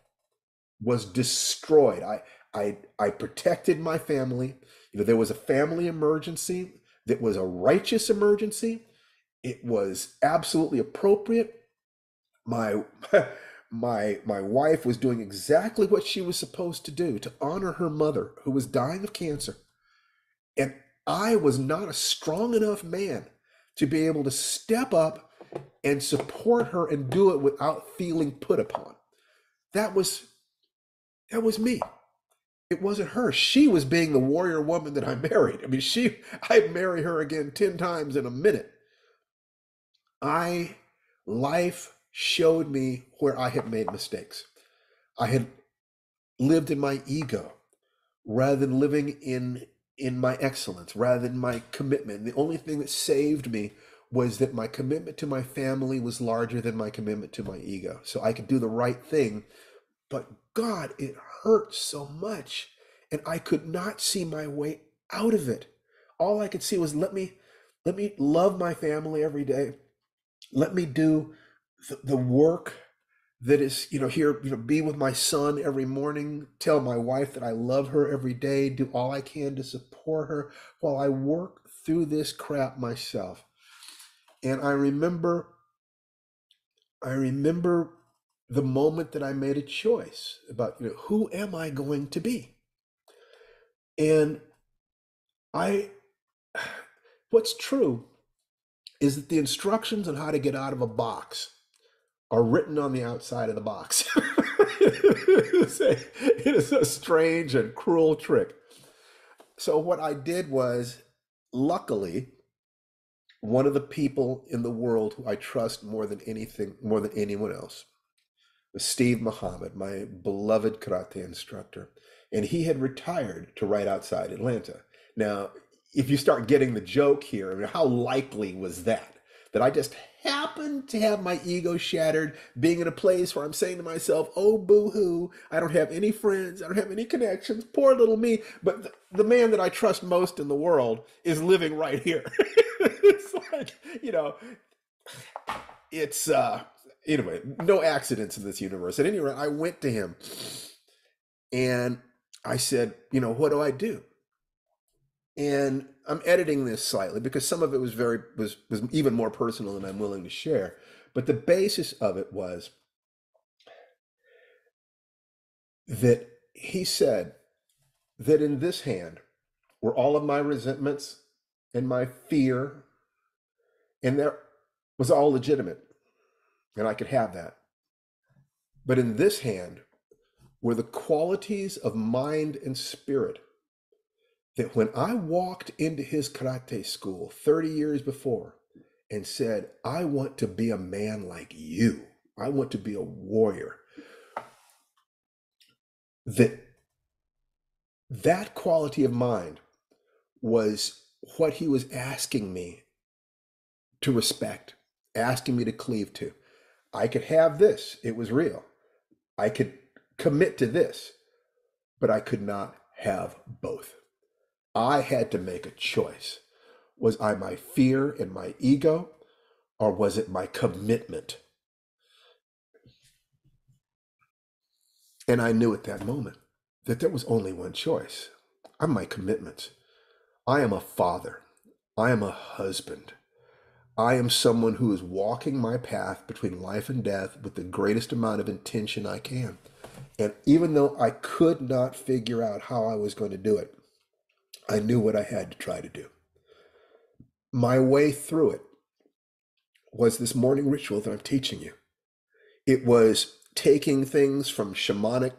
I protected my family. There was a family emergency that was a righteous emergency. It was absolutely appropriate. My wife was doing exactly what she was supposed to do, to honor her mother who was dying of cancer. And I was not a strong enough man to be able to step up and support her and do it without feeling put upon. That was me. It wasn't her. She was being the warrior woman that I married. I mean, I'd marry her again 10 times in a minute. Life showed me where I had made mistakes. I had lived in my ego rather than living in my excellence, rather than my commitment. The only thing that saved me was that my commitment to my family was larger than my commitment to my ego. So I could do the right thing, but God, it hurt so much, and I could not see my way out of it. All I could see was, let me love my family every day. Let me do the work that is, here, be with my son every morning, tell my wife that I love her every day, do all I can to support her while I work through this crap myself. And I remember the moment that I made a choice about, who am I going to be? And what's true is that the instructions on how to get out of a box are written on the outside of the box. It is a strange and cruel trick. So what I did was, luckily, one of the people in the world who I trust more than anyone else, was Steve Muhammad, my beloved karate instructor. And he had retired to right outside Atlanta. Now, if you start getting the joke here, I mean, how likely was that? That I just happened to have my ego shattered, being in a place where I'm saying to myself, oh, boo-hoo, I don't have any friends, I don't have any connections, poor little me. But the man that I trust most in the world is living right here. It's like, it's, anyway, no accidents in this universe. At any rate, I went to him and I said, what do I do? And I'm editing this slightly because some of it was even more personal than I'm willing to share. But the basis of it was that he said that in this hand were all of my resentments and my fear, and that was all legitimate, and I could have that. But in this hand were the qualities of mind and spirit that when I walked into his karate school 30 years before and said, I want to be a man like you, I want to be a warrior, that quality of mind was what he was asking me to respect, asking me to cleave to. I could have this, it was real. I could commit to this, but I could not have both. I had to make a choice. Was I my fear and my ego, or was it my commitment? And I knew at that moment that there was only one choice. I'm my commitments. I am a father. I am a husband. I am someone who is walking my path between life and death with the greatest amount of intention I can. And even though I could not figure out how I was going to do it, I knew what I had to try to do. My way through it was this morning ritual that I'm teaching you. It was taking things from shamanic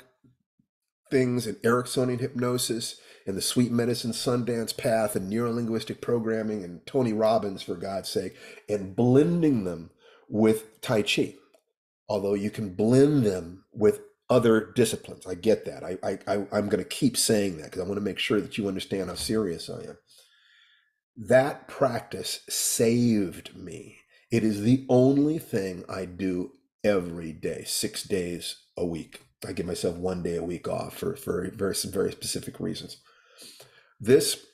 things and Ericksonian hypnosis and the sweet medicine Sundance path and neurolinguistic programming and Tony Robbins, for God's sake, and blending them with Tai Chi. Although you can blend them with other disciplines. I get that. I'm going to keep saying that because I want to make sure that you understand how serious I am. That practice saved me. It is the only thing I do every day, 6 days a week. I give myself 1 day a week off for very specific reasons. This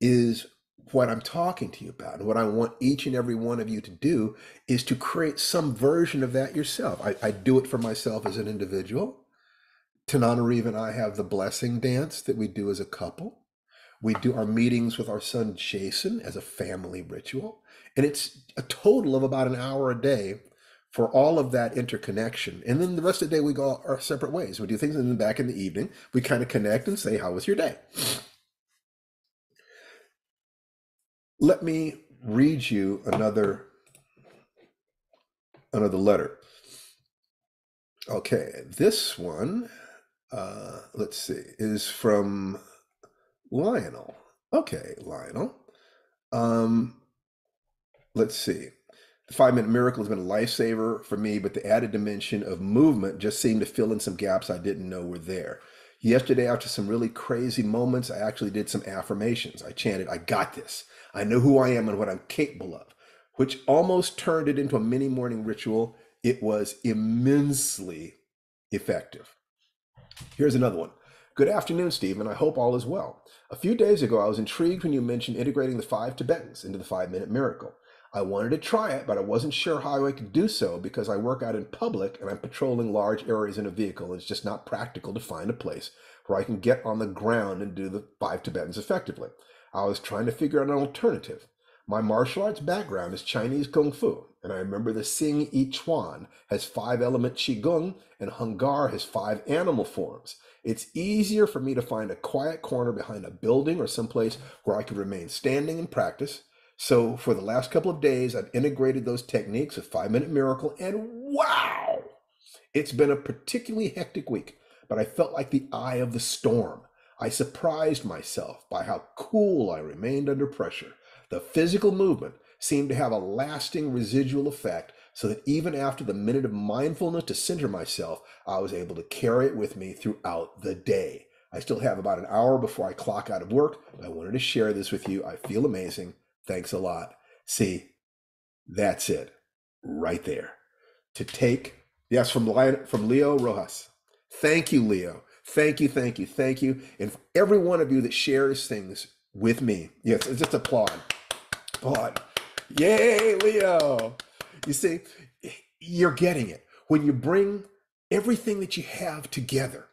is what I'm talking to you about. And what I want each and every one of you to do is to create some version of that yourself. I do it for myself as an individual. Tananarive and I have the blessing dance that we do as a couple. We do our meetings with our son Jason as a family ritual. And it's a total of about an hour a day for all of that interconnection. And then the rest of the day we go our separate ways. We do things, and then back in the evening, we kind of connect and say, how was your day? Let me read you another letter. Okay, this one, let's see, is from Lionel. Okay, Lionel. Let's see. The 5-Minute Miracle has been a lifesaver for me, but the added dimension of movement just seemed to fill in some gaps I didn't know were there. Yesterday, after some really crazy moments, I actually did some affirmations. I chanted, I got this. I know who I am and what I'm capable of, which almost turned it into a mini morning ritual. It was immensely effective. Here's another one. Good afternoon, Stephen. I hope all is well. A few days ago, I was intrigued when you mentioned integrating the 5 Tibetans into the 5-Minute Miracle. I wanted to try it, but I wasn't sure how I could do so because I work out in public and I'm patrolling large areas in a vehicle. It's just not practical to find a place where I can get on the ground and do the 5 Tibetans effectively. I was trying to figure out an alternative. My martial arts background is Chinese Kung Fu, and I remember the Xing Yi Chuan has 5-element Qigong, and Hungar has 5 animal forms. It's easier for me to find a quiet corner behind a building or someplace where I could remain standing and practice. So for the last couple of days, I've integrated those techniques with 5-Minute Miracle, and wow! It's been a particularly hectic week, but I felt like the eye of the storm. I surprised myself by how cool I remained under pressure. The physical movement seemed to have a lasting residual effect, so that even after the minute of mindfulness to center myself, I was able to carry it with me throughout the day. I still have about an hour before I clock out of work. I wanted to share this with you. I feel amazing. Thanks a lot. See, that's it right there. To take, yes, from Leo Rojas. Thank you, Leo. Thank you, thank you, thank you. And for every one of you that shares things with me, yes, just applaud. Applaud. Yay, Leo. You see, you're getting it. When you bring everything that you have together,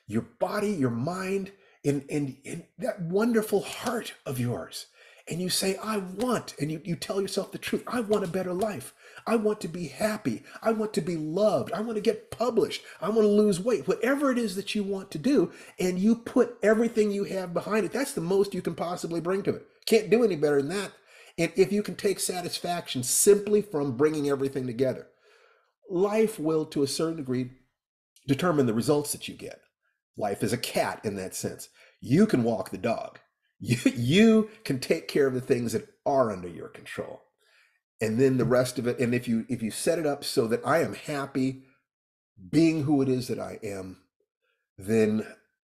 your body, your mind, and that wonderful heart of yours, and you say, I want, and you tell yourself the truth, I want a better life. I want to be happy. I want to be loved. I want to get published. I want to lose weight. Whatever it is that you want to do, and you put everything you have behind it, that's the most you can possibly bring to it. Can't do any better than that. And if you can take satisfaction simply from bringing everything together, life will, to a certain degree, determine the results that you get. Life is a cat in that sense. You can walk the dog. You can take care of the things that are under your control. And then the rest of it, and if you set it up so that I am happy being who it is that I am, then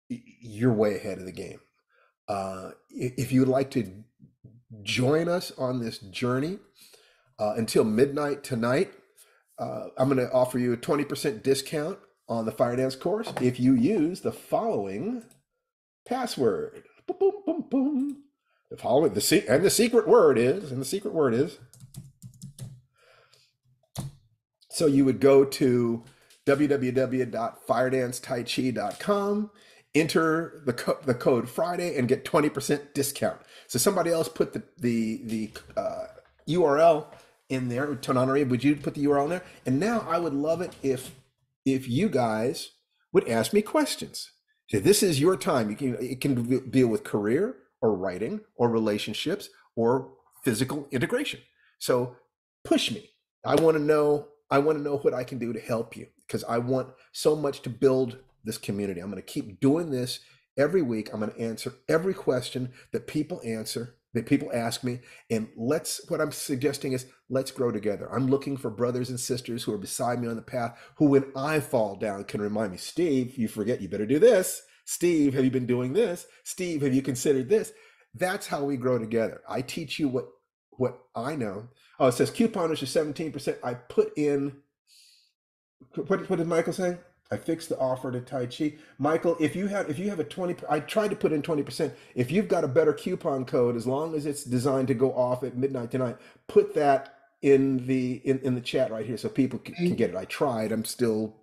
you're way ahead of the game. If you would like to join us on this journey until midnight tonight, I'm going to offer you a 20% discount on the Firedance course if you use the following password. Boom, boom, boom, boom. The following, the secret word is, so you would go to www.firedancetaichi.com, enter the code Friday, and get 20% discount. So somebody else put the URL in there. Tonanari, would you put the URL in there? And now I would love it if you guys would ask me questions. So this is your time. It can deal with career or writing or relationships or physical integration. So push me. I want to know what I can do to help you, because I want so much to build this community. I'm going to keep doing this every week. I'm going to answer every question that people ask me. And what I'm suggesting is let's grow together. I'm looking for brothers and sisters who are beside me on the path, who when I fall down can remind me, Steve, you forget, you better do this. Steve, have you been doing this? Steve, have you considered this? That's how we grow together. I teach you what I know. Oh, it says couponers are 17%. I put in, what did Michael say? I fixed the offer to Tai Chi. Michael, if you have a 20, I tried to put in 20%. If you've got a better coupon code, as long as it's designed to go off at midnight tonight, put that in the chat right here so people can get it. I tried. I'm still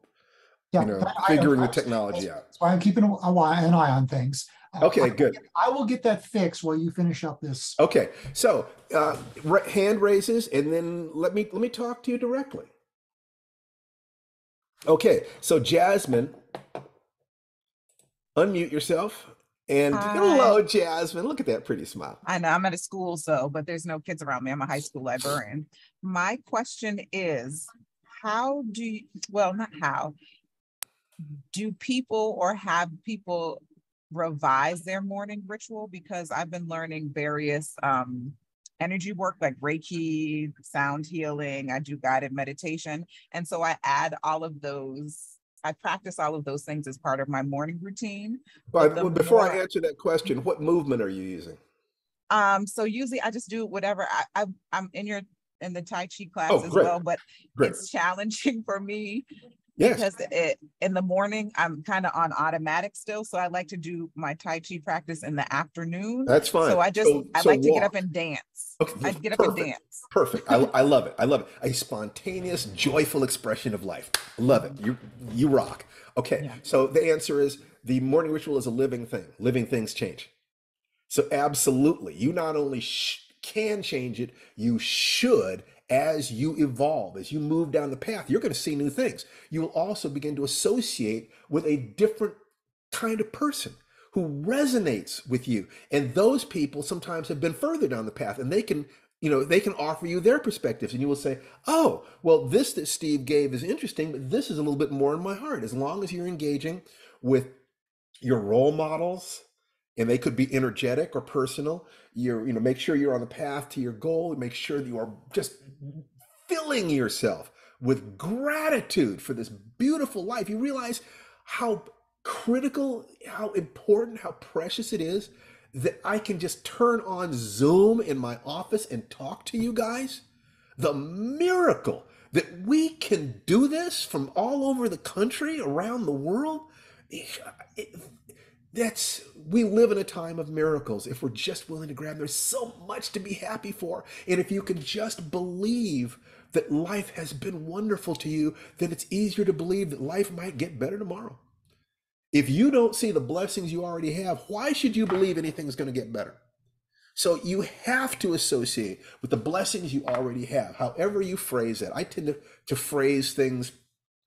figuring the technology out. That's why I'm keeping an eye on things. Okay, good. I will get that fixed while you finish up this. Okay, so hand raises, and then let me talk to you directly. Okay, so Jasmine, unmute yourself. And hello, Jasmine. Look at that pretty smile. I know I'm at a school, but there's no kids around me. I'm a high school librarian. My question is, do people or have people revise their morning ritual? Because I've been learning various energy work like Reiki, sound healing. I do guided meditation. And so I add all of those. I practice all of those things as part of my morning routine. But before I answer that question, what movement are you using? So usually I just do whatever. I'm in the Tai Chi class as well, but it's challenging for me. Yes. Because in the morning, I'm kind of on automatic still. So I like to do my Tai Chi practice in the afternoon. That's fine. So I like to get up and dance. Okay, I get up and dance. Perfect. I love it. I love it. A spontaneous, joyful expression of life. Love it. You rock. Okay. Yeah. So the answer is the morning ritual is a living thing. Living things change. So absolutely. You not only can change it, you should. As you evolve, as you move down the path, you're going to see new things. You will also begin to associate with a different kind of person who resonates with you. And those people sometimes have been further down the path, and they can, they can offer you their perspectives, and you will say, oh, well, this that Steve gave is interesting, but this is a little bit more in my heart. As long as you're engaging with your role models, and they could be energetic or personal, make sure you're on the path to your goal, and make sure that you are just filling yourself with gratitude for this beautiful life. You realize how critical, how important, how precious it is that I can just turn on Zoom in my office and talk to you guys. The miracle that we can do this from all over the country, around the world. We live in a time of miracles if we're just willing to grab them. There's so much to be happy for. And if you can just believe that life has been wonderful to you, then it's easier to believe that life might get better tomorrow. If you don't see the blessings you already have, why should you believe anything's going to get better? So you have to associate with the blessings you already have, however you phrase it. I tend to phrase things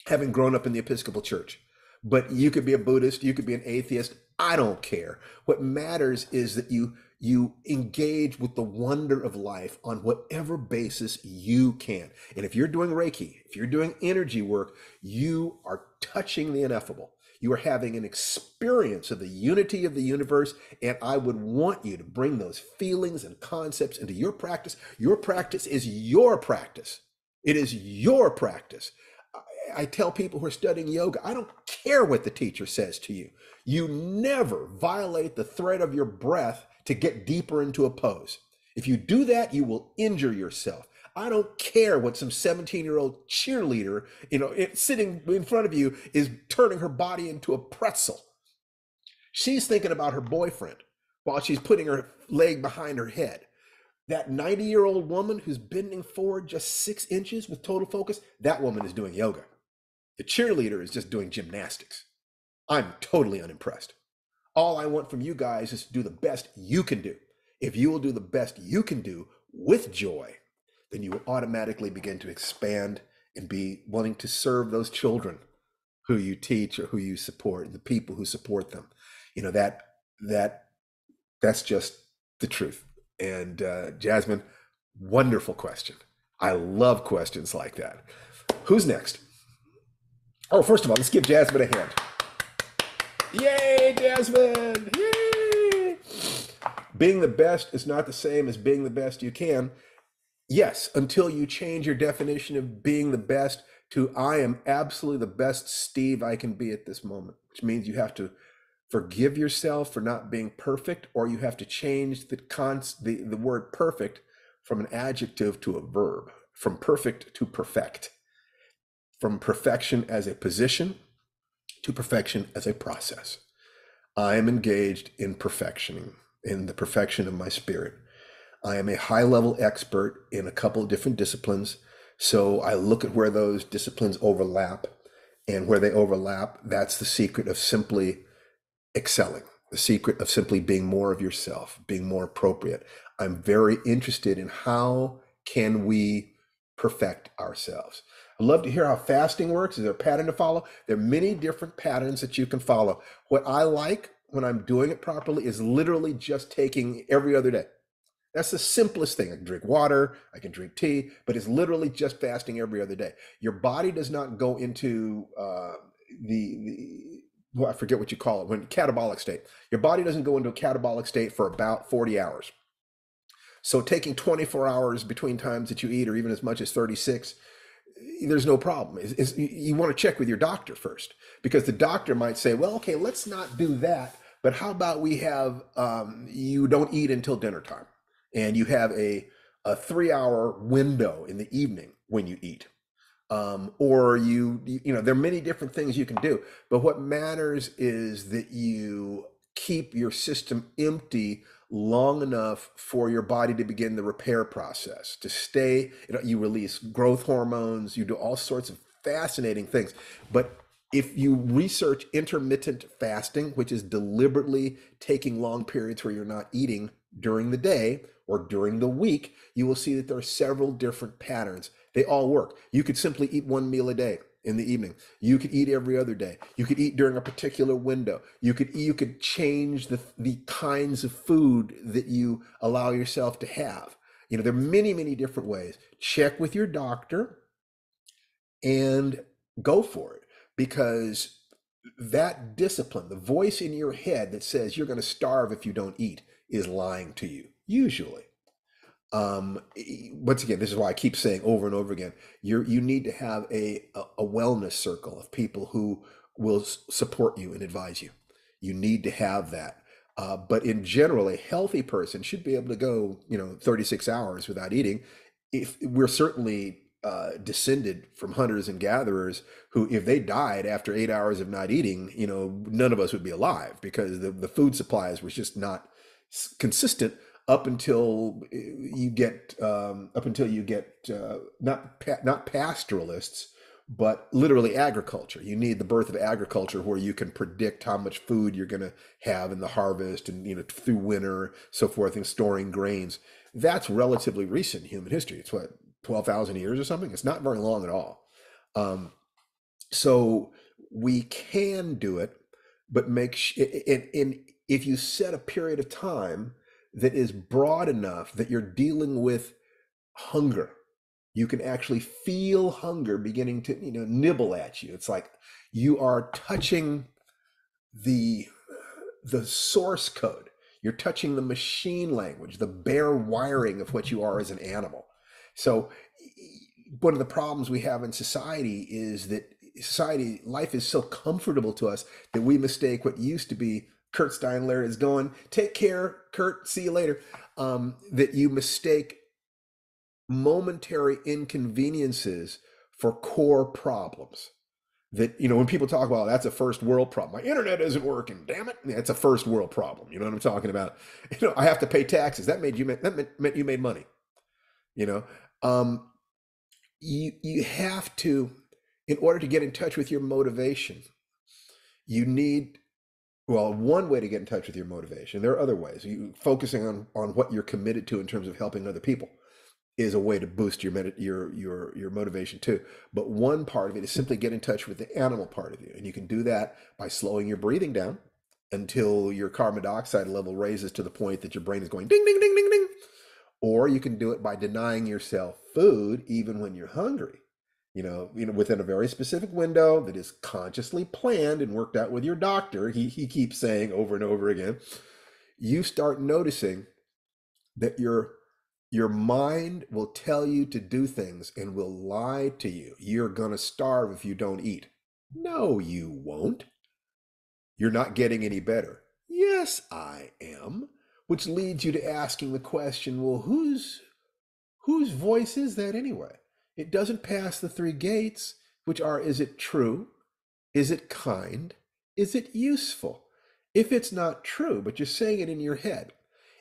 having grown up in the Episcopal Church. But you could be a Buddhist, you could be an atheist. I don't care. What matters is that you engage with the wonder of life on whatever basis you can. And if you're doing Reiki, if you're doing energy work, you are touching the ineffable. You are having an experience of the unity of the universe, and I would want you to bring those feelings and concepts into your practice. Your practice is your practice. It is your practice. I tell people who are studying yoga, I don't care what the teacher says to you. You never violate the thread of your breath to get deeper into a pose. If you do that, you will injure yourself. I don't care what some 17-year-old cheerleader, sitting in front of you is turning her body into a pretzel. She's thinking about her boyfriend while she's putting her leg behind her head. That 90-year-old woman who's bending forward just 6 inches with total focus, that woman is doing yoga. The cheerleader is just doing gymnastics. I'm totally unimpressed. All I want from you guys is to do the best you can do. If you will do the best you can do with joy, then you will automatically begin to expand and be wanting to serve those children who you teach or who you support, the people who support them. That's just the truth. And Jasmine, wonderful question. I love questions like that. Who's next? Oh, first of all, let's give Jasmine a hand. Yay, Jasmine! Yay! Being the best is not the same as being the best you can. Yes, until you change your definition of being the best to I am absolutely the best Steve I can be at this moment, which means you have to forgive yourself for not being perfect, or you have to change the word perfect from an adjective to a verb, from perfect to perfect, from perfection as a position to perfection as a process. I am engaged in perfectioning, in the perfection of my spirit. I am a high-level expert in a couple of different disciplines, so I look at where those disciplines overlap, and where they overlap, that's the secret of simply excelling, the secret of simply being more of yourself, being more appropriate. I'm very interested in how can we perfect ourselves. I'd love to hear how fasting works. Is there a pattern to follow? There are many different patterns that you can follow. What I like when I'm doing it properly is literally just taking every other day. That's the simplest thing. I can drink water, I can drink tea, but it's literally just fasting every other day. Your body does not go into I forget what you call it, when catabolic state. Your body doesn't go into a catabolic state for about 40 hours. So taking 24 hours between times that you eat, or even as much as 36, there's no problem. You want to check with your doctor first, because the doctor might say, well, okay, let's not do that, but how about we have, you don't eat until dinner time, and you have a 3-hour window in the evening when you eat. Or there are many different things you can do, but what matters is that you keep your system empty long enough for your body to begin the repair process, to stay, you release growth hormones, you do all sorts of fascinating things. But if you research intermittent fasting, which is deliberately taking long periods where you're not eating during the day or during the week, you will see that there are several different patterns. They all work. You could simply eat one meal a day in the evening. You could eat every other day. You could eat during a particular window. You could change the kinds of food that you allow yourself to have. There are many, many different ways. Check with your doctor and go for it, because that discipline, the voice in your head that says you're going to starve if you don't eat, is lying to you, usually. Once again, this is why I keep saying over and over again, you need to have a wellness circle of people who will support you and advise you. You need to have that. But in general, a healthy person should be able to go, 36 hours without eating. If we're certainly descended from hunters and gatherers who, if they died after 8 hours of not eating, none of us would be alive, because the food supplies was just not consistent up until you get not pastoralists, but literally agriculture. You need the birth of agriculture, where you can predict how much food you're going to have in the harvest, and through winter, so forth, and storing grains. That's relatively recent in human history. It's what, 12,000 years or something. It's not very long at all. So we can do it, but if you set a period of time that is broad enough that you're dealing with hunger, you can actually feel hunger beginning to nibble at you. It's like you are touching the source code. You're touching the machine language, the bare wiring of what you are as an animal. So one of the problems we have in society is that life is so comfortable to us that we mistake what used to be Kurt Steinler is going, take care, Kurt, see you later. That you mistake momentary inconveniences for core problems. That, when people talk about, that's a first world problem. My internet isn't working, damn it. It's a first world problem. You know what I'm talking about? I have to pay taxes. That meant you made money. You have to, in order to get in touch with your motivation, you need, one way to get in touch with your motivation. There are other ways. Focusing on what you're committed to in terms of helping other people is a way to boost your motivation too. But one part of it is simply get in touch with the animal part of you. And you can do that by slowing your breathing down until your carbon dioxide level raises to the point that your brain is going ding, ding, ding, ding, ding. Or you can do it by denying yourself food even when you're hungry. Within a very specific window that is consciously planned and worked out with your doctor. He keeps saying over and over again, you start noticing that your mind will tell you to do things and will lie to you. You're going to starve if you don't eat. No, you won't. You're not getting any better. Yes, I am. Which leads you to asking the question, well, whose voice is that anyway? It doesn't pass the three gates, which are, is it true? Is it kind? Is it useful? If it's not true, but you're saying it in your head,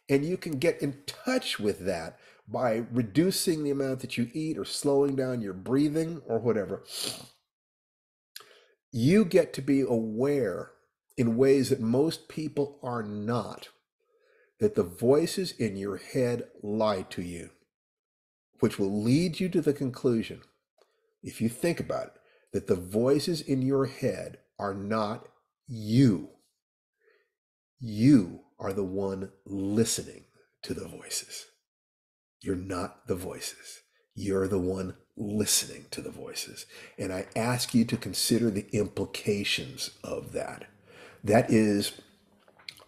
and you can get in touch with that by reducing the amount that you eat or slowing down your breathing or whatever, you get to be aware in ways that most people are not, that the voices in your head lie to you, which will lead you to the conclusion, if you think about it, that the voices in your head are not you. You are the one listening to the voices. You're not the voices. You're the one listening to the voices. And I ask you to consider the implications of that. That is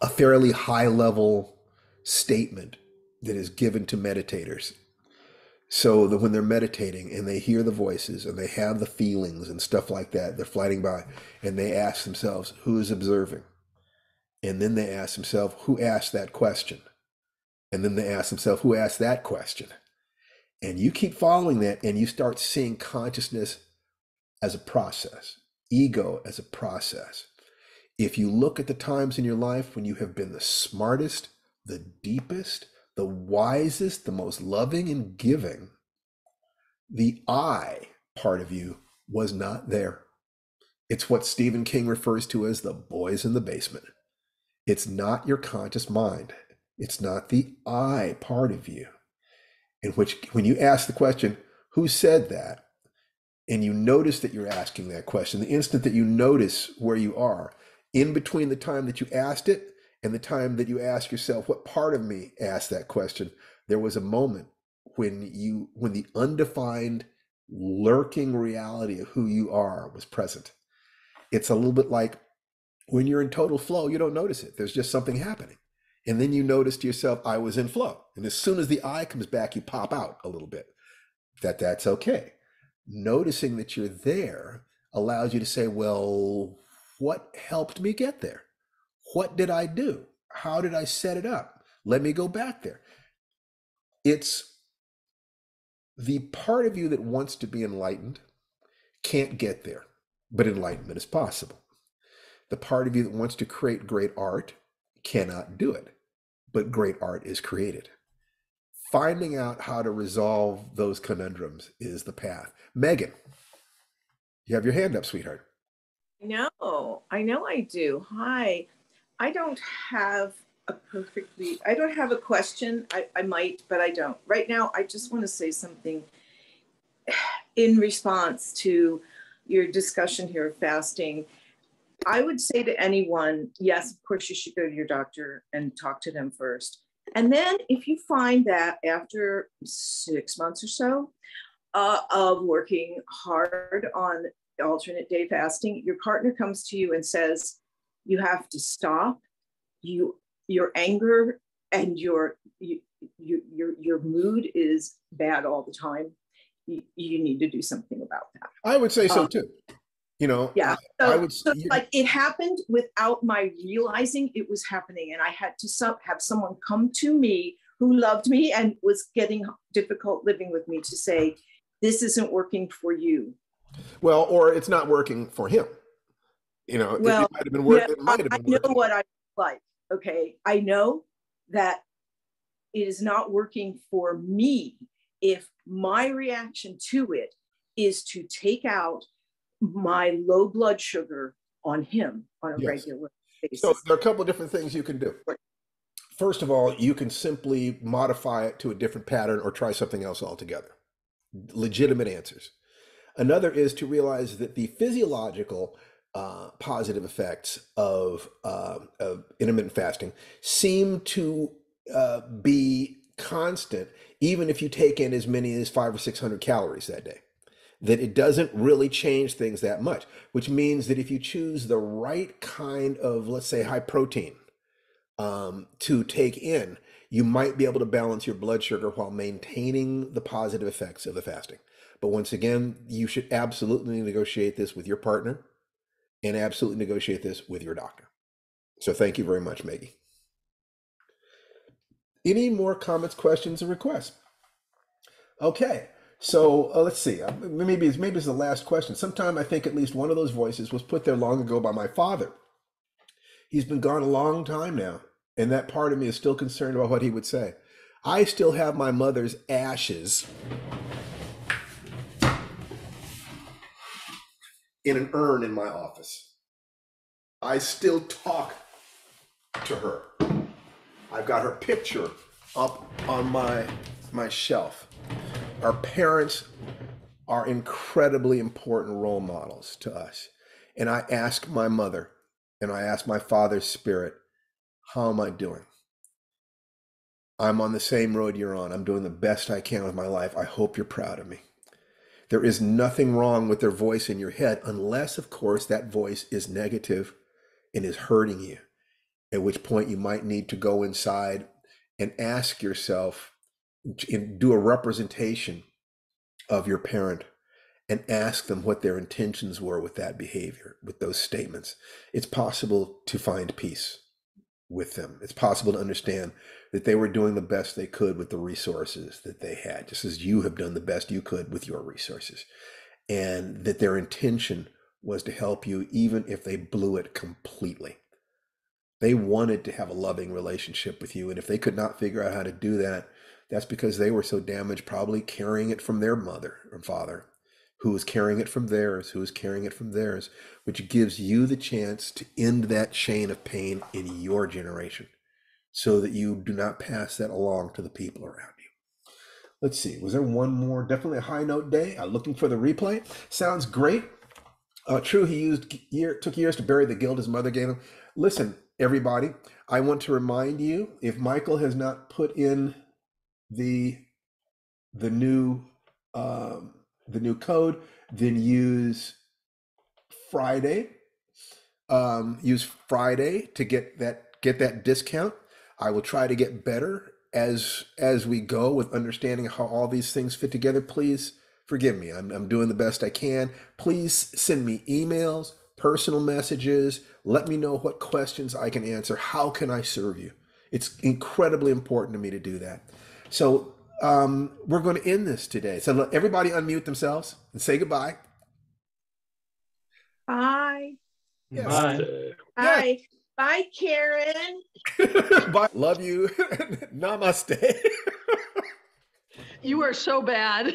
a fairly high-level statement that is given to meditators. So that when they're meditating and they hear the voices and they have the feelings and stuff like that, they're flying by and they ask themselves, who is observing? And then they ask themselves, who asked that question? And then they ask themselves, who asked that question? And you keep following that and you start seeing consciousness as a process, ego as a process. If you look at the times in your life when you have been the smartest, the deepest, the wisest, the most loving and giving, the I part of you was not there. It's what Stephen King refers to as the boys in the basement. It's not your conscious mind. It's not the I part of you. In which, when you ask the question, who said that? And you notice that you're asking that question, the instant that you notice where you are, in between the time that you asked it and the time that you ask yourself, what part of me asked that question, there was a moment when the undefined lurking reality of who you are was present. It's a little bit like when you're in total flow, you don't notice it. There's just something happening. And then you notice to yourself, I was in flow. And as soon as the I comes back, you pop out a little bit. That's okay. Noticing that you're there allows you to say, well, what helped me get there? What did I do? How did I set it up? Let me go back there. It's the part of you that wants to be enlightened can't get there, but enlightenment is possible. The part of you that wants to create great art cannot do it, but great art is created. Finding out how to resolve those conundrums is the path. Megan, you have your hand up, sweetheart. I know I do. Hi. I don't have a question. I might, but I don't. Right now, I just want to say something in response to your discussion here of fasting. I would say to anyone, yes, of course, you should go to your doctor and talk to them first. And then if you find that after 6 months or so of working hard on alternate day fasting, your partner comes to you and says, you have to stop. Your anger and your mood is bad all the time. You need to do something about that. I would say so too. Yeah. So like it happened without my realizing it was happening. And I had to have someone come to me who loved me and was getting difficult living with me to say, this isn't working for you. Well, or it's not working for him. Well, it might have been working. I know what I like. Okay. I know that it is not working for me if my reaction to it is to take out my low blood sugar on him on a regular basis. So there are a couple of different things you can do. First of all, you can simply modify it to a different pattern or try something else altogether. Legitimate answers. Another is to realize that the physiological positive effects of intermittent fasting seem to be constant, even if you take in as many as 500 or 600 calories that day. That it doesn't really change things that much, which means that if you choose the right kind of, let's say, high protein to take in, you might be able to balance your blood sugar while maintaining the positive effects of the fasting. But once again, you should absolutely negotiate this with your partner and absolutely negotiate this with your doctor. So thank you very much, Maggie. Any more comments, questions, or requests? Okay. So let's see, maybe it's the last question. Sometime I think at least one of those voices was put there long ago by my father. He's been gone a long time now, and that part of me is still concerned about what he would say. I still have my mother's ashes in an urn in my office. I still talk to her. I've got her picture up on my shelf. Our parents are incredibly important role models to us. And I ask my mother and I ask my father's spirit, how am I doing? I'm on the same road you're on. I'm doing the best I can with my life. I hope you're proud of me. There is nothing wrong with their voice in your head, unless, of course, that voice is negative and is hurting you, at which point you might need to go inside and ask yourself, do a representation of your parent and ask them what their intentions were with that behavior, with those statements. It's possible to find peace with them. It's possible to understand that they were doing the best they could with the resources that they had, just as you have done the best you could with your resources, and that their intention was to help you even if they blew it completely. They wanted to have a loving relationship with you, and if they could not figure out how to do that, that's because they were so damaged, probably carrying it from their mother or father, who was carrying it from theirs, who was carrying it from theirs, which gives you the chance to end that chain of pain in your generation. so that you do not pass that along to the people around you. Let's see, was there one more? Definitely a high note day. Looking for the replay. Sounds great. True, he took years to bury the guilt his mother gave him. Listen, everybody, I want to remind you, if Michael has not put in the new code, then use Friday. Use Friday to get that discount. I will try to get better as we go with understanding how all these things fit together. Please forgive me. I'm doing the best I can. Please send me emails, personal messages. Let me know what questions I can answer. How can I serve you? It's incredibly important to me to do that. So we're going to end this today. So let everybody unmute themselves and say goodbye. Bye. Yes. Bye. Bye. Yes. Bye, Karen. Bye. Love you. Namaste. You are so bad.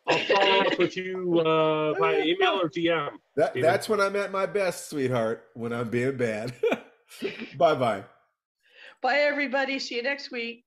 I'll follow up with you by email or DM. That's when I'm at my best, sweetheart, when I'm being bad. Bye-bye. Bye, everybody. See you next week.